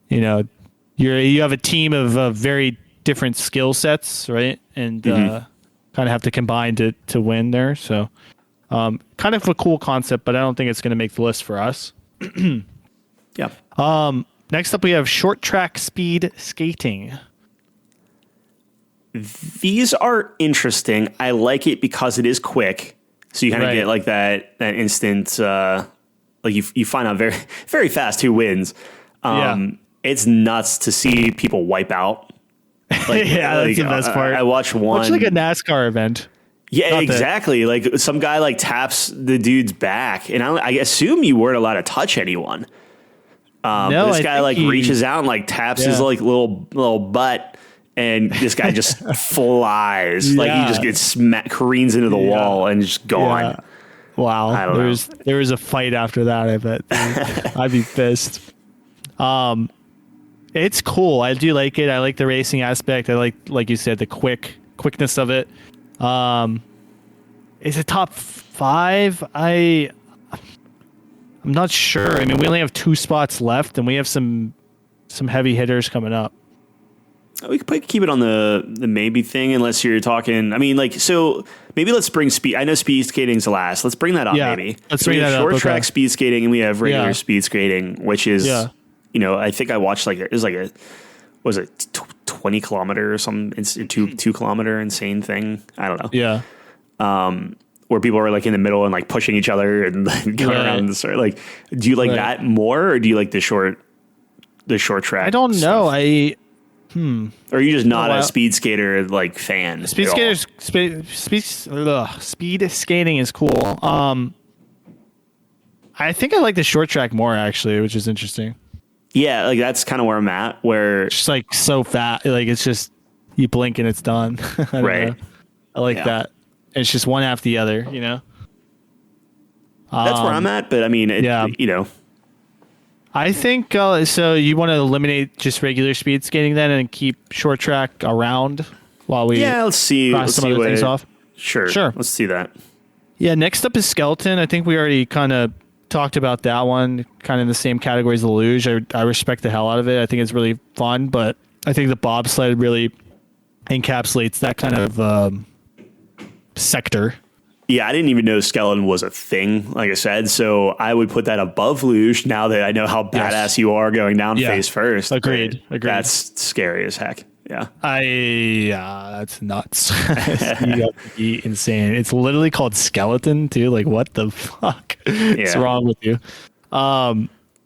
you have a team of very different skill sets, right? And kind of have to combine to win there. So, kind of a cool concept, but I don't think it's going to make the list for us. Yeah. Next up, we have short track speed skating. These are interesting. I like it because it is quick. So you kind of Right. get like that instant, like you find out very, very fast who wins. It's nuts to see people wipe out. Like, Yeah, that's the best part. I watched one. Much like a NASCAR event. Yeah, Not that- exactly. Like some guy like taps the dude's back, and I assume you weren't allowed to touch anyone. No, But this I guy think like he- reaches out and like taps his Yeah. like little butt, and this guy just flies. Like he Yeah. just gets careens into the wall and just gone. Yeah. Wow. I don't know. There was a fight after that, I bet. I'd be pissed. It's cool. I do like it. I like the racing aspect. I like you said, the quickness of it. Is it top 5? I'm not sure. I mean, we only have 2 spots left, and we have some heavy hitters coming up. We could keep it on the maybe thing, unless you're talking. I mean, like, so maybe let's bring speed. I know speed skating's the last. Let's bring that up. Yeah, Maybe let's so we bring have that short up. track Okay. speed skating, and we have regular Yeah. speed skating, which is, Yeah. you know, I think I watched like it was like a was it 20 kilometer or some it's a 2 kilometer insane thing. I don't know. Yeah. Where people are like in the middle and like pushing each other and like, going Right. around the circle. Like, do you like Right. that more, or do you like the short track? I don't know. stuff? Or are you just not Oh, wow. a speed skater like fan? Speed at all? skaters, speed skating is cool. I think I like the short track more actually, which is interesting. Yeah, like that's kind of where I'm at. Where It's just like so fat, like it's just you blink and it's done. I don't Right. know. I like Yeah. that. It's just one after the other, you know. that's where I'm at. But I mean, yeah. you know, I think so. You want to eliminate just regular speed skating then, and keep short track around while we yeah. Let's see. cross Let's some see other what. things off. Sure. Let's see that. Yeah, next up is skeleton. I think we already kind of talked about that one, kind of in the same category as the luge. I respect the hell out of it. I think it's really fun, but I think the bobsled really encapsulates that kind of sector. Yeah, I didn't even know skeleton was a thing. Like I said, so I would put that above luge. Now that I know how badass you are going down Yeah. face first. Agreed. That's scary as heck. Yeah. That's nuts. You have to be insane. It's literally called skeleton too. Like what the fuck is Yeah. wrong with you? All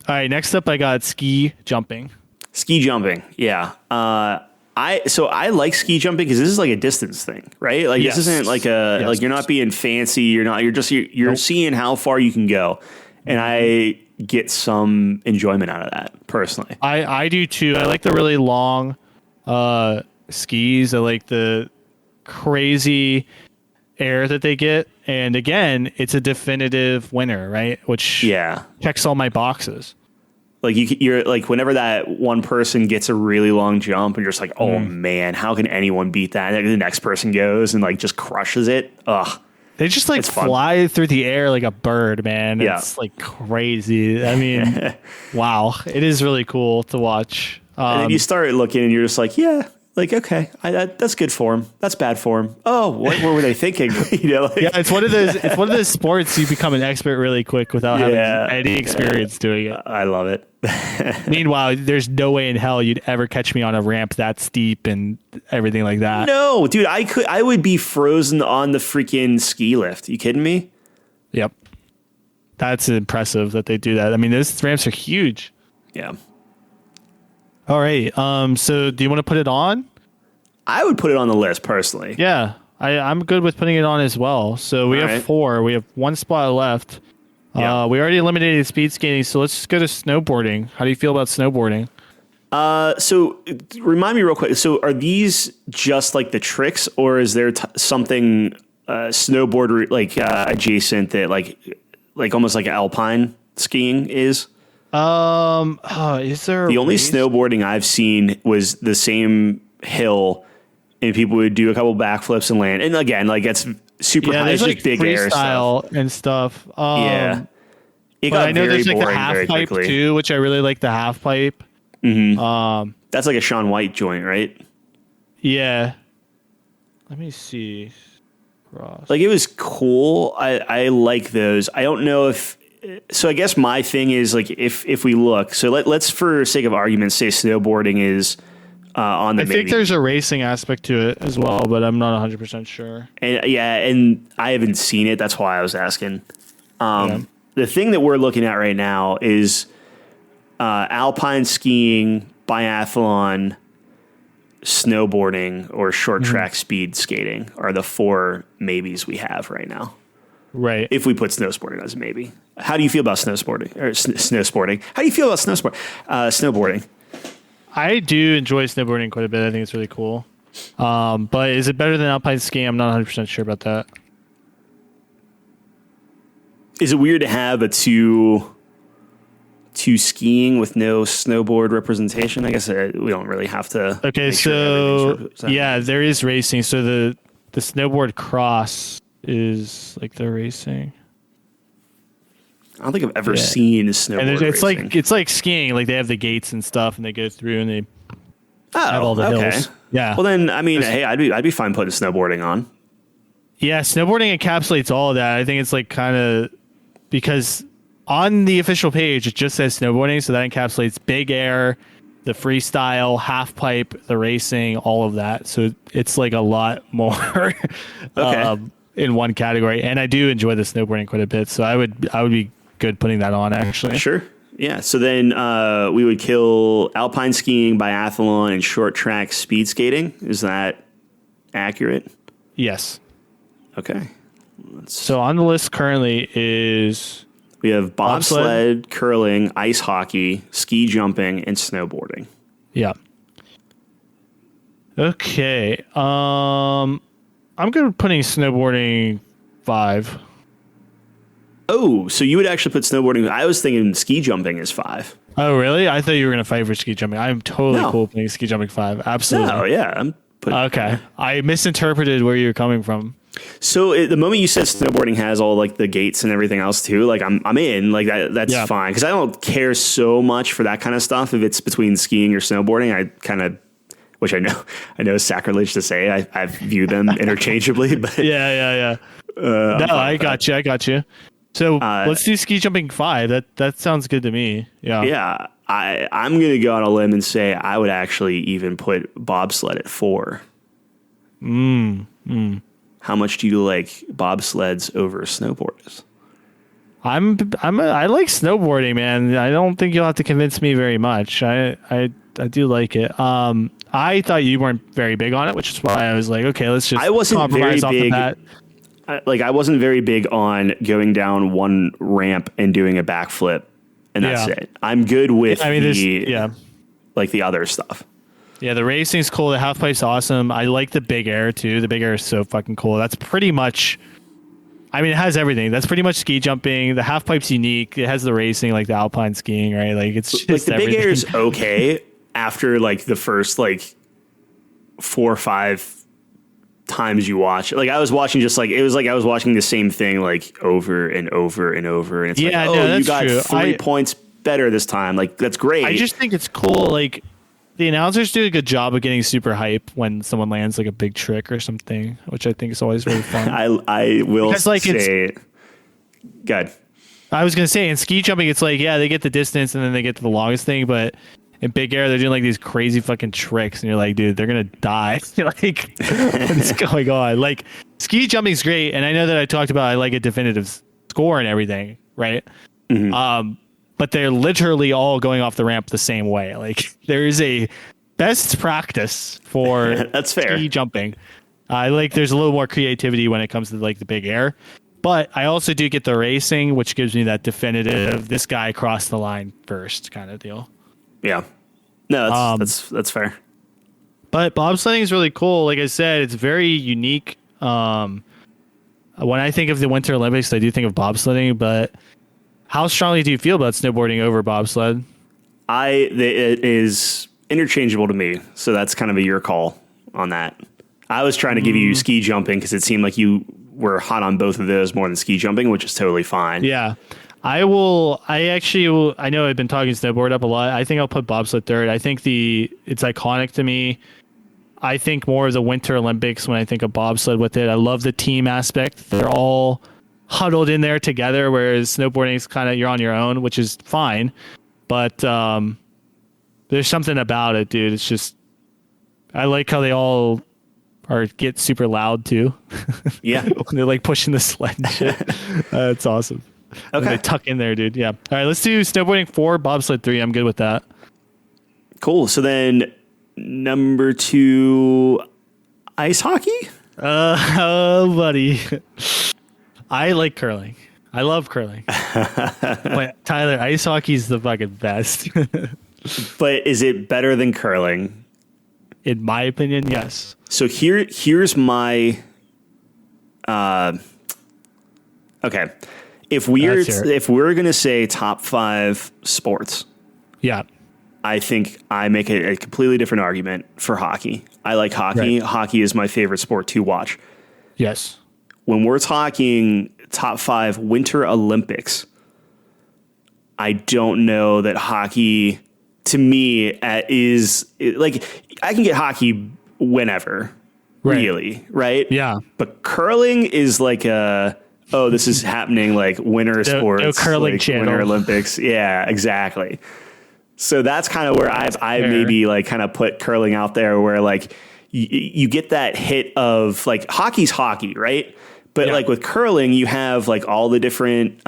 right, next up I got ski jumping. Ski jumping. Yeah. I like ski jumping because this is like a distance thing, right? Like Yes. this isn't like Yes. like you're not being fancy. You're Nope. seeing how far you can go. And I get some enjoyment out of that personally. I do too. I like the really long skis. I like the crazy air that they get. And again, it's a definitive winner, right? Which Yeah. checks all my boxes. Like you're like whenever that one person gets a really long jump and you're just like, oh man, how can anyone beat that? And then the next person goes and like just crushes it. Ugh. They just like It's fun. fly through the air like a bird, man. Yeah. It's like crazy. I mean, wow. It is really cool to watch. And then you start looking and you're just like, yeah, like, okay, that's good form. That's bad form. Oh, what were they thinking? You know, like, yeah, it's one of those sports you become an expert really quick without having Yeah. any experience doing it. I love it. Meanwhile, there's no way in hell you'd ever catch me on a ramp that steep and everything like that. No, dude, I would be frozen on the freaking ski lift. You kidding me? Yep. That's impressive that they do that. I mean, those ramps are huge. Yeah. All right. So do you want to put it on? I would put it on the list personally. Yeah. I'm good with putting it on as well. So we All have right. 4. We have 1 spot left. Yeah. We already eliminated speed skating, so let's just go to snowboarding. How do you feel about snowboarding? So remind me real quick. So are these just like the tricks, or is there something snowboard like adjacent that like almost like alpine skiing is? Is there The only race? snowboarding I've seen was the same hill, and people would do a couple backflips and land. And again, like it's super Yeah, high, there's it's like just big air stuff. freestyle and stuff. Yeah, it But got I know very there's like the boring half very pipe quickly. too, which I really like the half pipe. That's like a Shaun White joint, right? Yeah. Let me see. Cross. Like it was cool. I like those. I don't know if. So I guess my thing is like if we look. So let's for sake of argument say snowboarding is on the I think maybe. there's a racing aspect to it as well, but I'm not 100% sure. And and I haven't seen it. That's why I was asking. Yeah. The thing that we're looking at right now is alpine skiing, biathlon, snowboarding, or short track speed skating are the 4 maybes we have right now. Right. If we put snowsporting as a maybe. How do you feel about snowsporting or snowsporting? How do you feel about snowboarding? I do enjoy snowboarding quite a bit. I think it's really cool. But is it better than alpine skiing? I'm not 100% sure about that. Is it weird to have a two to skiing with no snowboard representation. I guess we don't really have to. Okay, so yeah, there is racing. So the snowboard cross is like the racing. I don't think I've ever seen a snowboard racing. It's like skiing. Like they have the gates and stuff, and they go through and they have all the hills. Yeah. Well, then I mean, hey, I'd be fine putting snowboarding on. Yeah, snowboarding encapsulates all of that. I think it's like kind of because on the official page it just says snowboarding, so that encapsulates big air, the freestyle, half pipe, the racing, all of that. So it's like a lot more in one category. And I do enjoy the snowboarding quite a bit, so I would be good putting that on actually. Sure. Yeah. So then we would kill alpine skiing, biathlon, and short track speed skating. Is that accurate? Yes. Okay. So on the list currently is we have bobsled, curling, ice hockey, ski jumping, and snowboarding. Yeah. Okay. I'm good with putting snowboarding 5. Oh, so you would actually put snowboarding. I was thinking ski jumping is 5. Oh, really? I thought you were going to fight for ski jumping. I'm totally cool putting ski jumping 5. Absolutely. Oh, yeah. Okay. I misinterpreted where you were coming from. So the moment you said snowboarding has all like the gates and everything else too, like I'm in, like that's fine, because I don't care so much for that kind of stuff. If it's between skiing or snowboarding, I kind of, which I know is sacrilege to say. I view them interchangeably, but yeah. No, I got you. So let's do ski jumping 5. That sounds good to me. Yeah. Yeah. I'm gonna go on a limb and say I would actually even put bobsled at 4. How much do you like bobsleds over snowboarders? I like snowboarding, man. I don't think you'll have to convince me very much. I do like it. I thought you weren't very big on it, which is why I was like, okay, let's just compromise off of that. I wasn't very big on going down one ramp and doing a backflip, and that's it. I'm good with the other stuff. Yeah, the racing's cool. The half pipe's awesome. I like the big air too. The big air is so fucking cool. That's pretty much, I mean, it has everything. That's pretty much ski jumping. The half pipe's unique. It has the racing, like the alpine skiing, right? Like it's just like the everything. big air is okay after like the first like 4 or 5 times you watch. Like I was watching it was like I was watching the same thing like over and over and over. And it's you got true. 3 points better this time. Like that's great. I just think it's cool. Like the announcers do a good job of getting super hype when someone lands like a big trick or something, which I think is always really fun. I will say, good. I was gonna say in ski jumping, it's like they get the distance and then they get to the longest thing, but in big air they're doing like these crazy fucking tricks, and you're like, dude, they're gonna die. Like, what's going on? Like ski jumping's great, and I know that I talked about I like a definitive score and everything, right? Mm-hmm. But they're literally all going off the ramp the same way. Like there is a best practice for that's fair. Ski jumping. I like there's a little more creativity when it comes to like the big air, but I also do get the racing, which gives me that definitive this guy crossed the line first kind of deal. Yeah, no, that's fair. But bobsledding is really cool. Like I said, it's very unique. When I think of the Winter Olympics, I do think of bobsledding, but how strongly do you feel about snowboarding over bobsled? It is interchangeable to me, so that's kind of a your call on that. I was trying to give you ski jumping because it seemed like you were hot on both of those more than ski jumping, which is totally fine. Yeah, I know I've been talking snowboard up a lot. I think I'll put bobsled third. I think it's iconic to me. I think more of the Winter Olympics when I think of bobsled with it. I love the team aspect. They're all huddled in there together, whereas snowboarding is kind of you're on your own, which is fine. But there's something about it, dude. It's just I like how they all get super loud too. Yeah, when they're like pushing the sled and shit. It's awesome. Okay, they tuck in there, dude. Yeah. All right, let's do snowboarding 4, bobsled 3. I'm good with that. Cool. So then number 2, ice hockey. Oh, buddy. I like curling. I love curling. But Tyler, ice hockey's the fucking best. But is it better than curling? In my opinion, yes. So here's my okay. If we're going to say top 5 sports, yeah, I think I make a completely different argument for hockey. I like hockey. Right. Hockey is my favorite sport to watch. yes, When we're talking top 5 Winter Olympics, I don't know that hockey, to me, is like, I can get hockey whenever, Right. really, right? yeah. But curling is like this is happening like winter sports, no curling like channel. Winter Olympics. Yeah, exactly. So that's kind of where I maybe like kind of put curling out there, where like you get that hit of like hockey's hockey, right? But like with curling, you have like all the different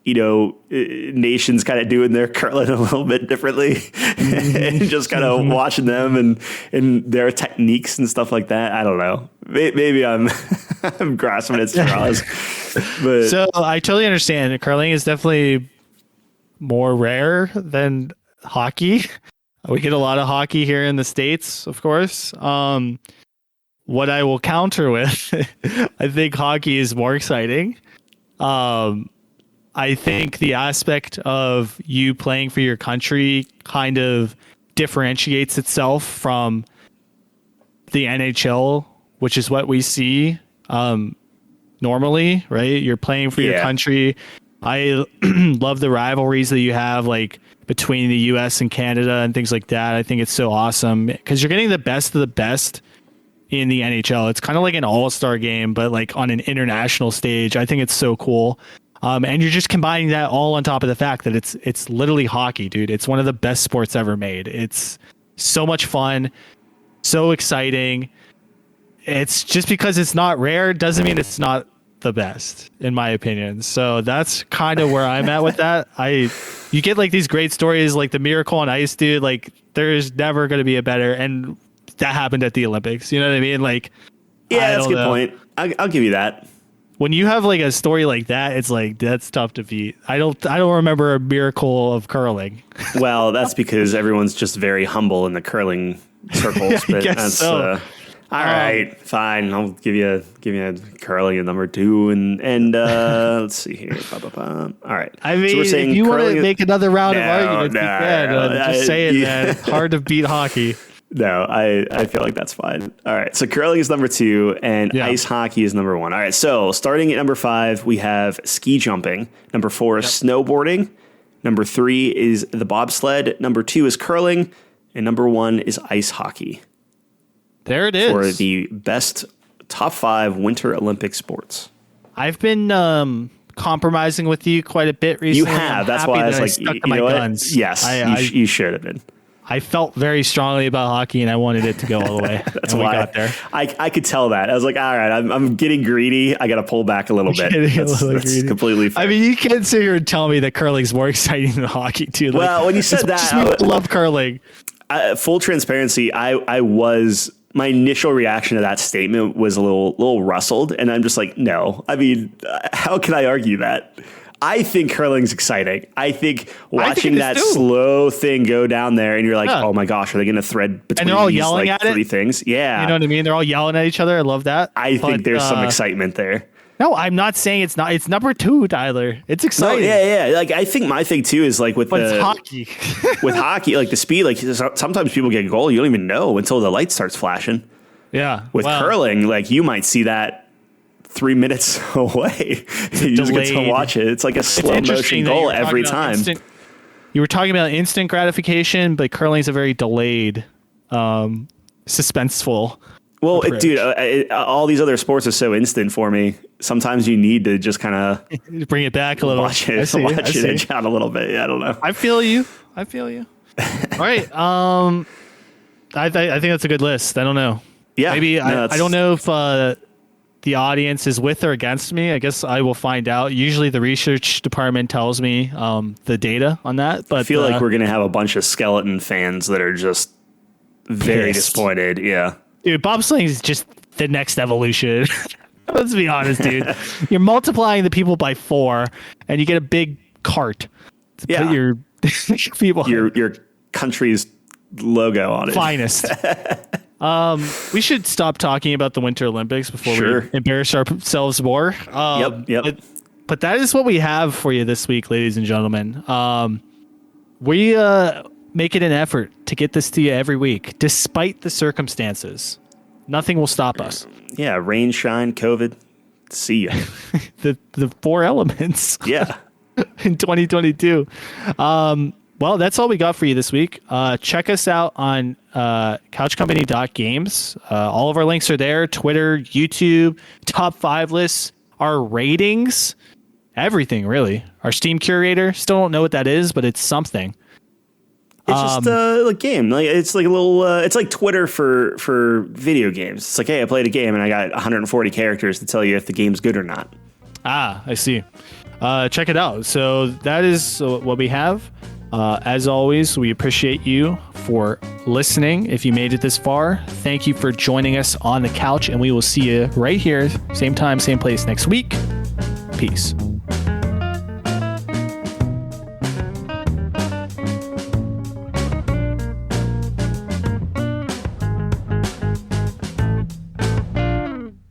nations kind of doing their curling a little bit differently, and just kind of watching them and their techniques and stuff like that. I don't know. Maybe I'm I'm grasping at straws. But So I totally understand. Curling is definitely more rare than hockey. We get a lot of hockey here in the States, of course. What I will counter with, I think hockey is more exciting. I think the aspect of you playing for your country kind of differentiates itself from the NHL, which is what we see normally, right? You're playing for your country. I love the rivalries that you have, like between the US and Canada and things like that. I think it's so awesome because you're getting the best of the best in the NHL. It's kind of like an all-star game, but like on an international stage. I think it's so cool. And you're just combining that all on top of the fact that it's literally hockey, dude. It's one of the best sports ever made. It's so much fun, so exciting. It's just because it's not rare doesn't mean it's not the best, in my opinion. So that's kind of where I'm at with that. You get like these great stories like the Miracle on Ice, dude. Like there's never going to be a better, and that happened at the Olympics. You know what I mean? Like, yeah, that's a good point. I'll give you that. When you have like a story like that, it's like that's tough to beat. I don't remember a miracle of curling. Well, that's because everyone's just very humble in the curling circles. But that's so. All right, fine. I'll give you curling at number 2, and let's see here. All right. I mean, so we're saying if you want to make another round of arguments, you can. Just say it, man. It's hard to beat hockey. No, I feel like that's fine. All right. So curling is number 2 and ice hockey is number 1. All right. So starting at number 5, we have ski jumping. Number 4 is snowboarding. Number 3 is the bobsled. Number 2 is curling. And number 1 is ice hockey. There it is. For the best top 5 Winter Olympic sports. I've been compromising with you quite a bit recently. You have. That's why I was like, stuck to my guns. Yes, you should have been. I felt very strongly about hockey, and I wanted it to go all the way. That's why we got there. I could tell that. I was like, all right, I'm getting greedy. I got to pull back a little bit. That's completely fair. I mean, you can't sit here and tell me that curling's more exciting than hockey, too. Like, well, when you said that, I love curling. Full transparency, my initial reaction to that statement was a little rustled, and I'm just like, no. I mean, how can I argue that? I think curling's exciting. I think watching that slow thing go down there, and you're like, oh my gosh, are they going to thread between and they're all these yelling like at 3 it? things? Yeah, you know what I mean. They're all yelling at each other. I love that. I think there's some excitement there. No, I'm not saying it's not. It's number 2, Tyler. It's exciting. No, yeah. Like I think my thing too is like with it's hockey. with hockey, like the speed. Like sometimes people get a goal, you don't even know until the light starts flashing. Yeah. With curling, like you might see that 3 minutes away. You just get to watch it. It's like a slow motion goal every time. You were talking about instant gratification, but curling is a very delayed, suspenseful. Well, dude, all these other sports are so instant for me. Sometimes you need to just kind of bring it back a little. Watch it edge out a little bit. Yeah, I don't know. I feel you. All right. I think that's a good list. I don't know. Yeah. Maybe I don't know if the audience is with or against me. I guess I will find out. Usually the research department tells me the data on that. But I feel like we're going to have a bunch of skeleton fans that are just very disappointed. Yeah. Dude, bobsledding is just the next evolution. Let's be honest, dude. You're multiplying the people by 4, and you get a big cart to put your people your country's logo on it. Finest. We should stop talking about the Winter Olympics before we embarrass ourselves more. Yep. But that is what we have for you this week, ladies and gentlemen. We make it an effort to get this to you every week, despite the circumstances. Nothing will stop us. Yeah, rain, shine, COVID. See ya. the four elements. Yeah. In 2022. Well, that's all we got for you this week. Check us out on couchcompany.games. All of our links are there. Twitter, YouTube, top 5 lists, our ratings, everything really. Our Steam curator. Still don't know what that is, but it's something. It's just a game. Like it's like a little. It's like Twitter for video games. It's like, hey, I played a game and I got 140 characters to tell you if the game's good or not. Ah, I see. Check it out. So that is what we have. As always, we appreciate you for listening. If you made it this far, thank you for joining us on the couch, and we will see you right here, same time, same place next week. Peace.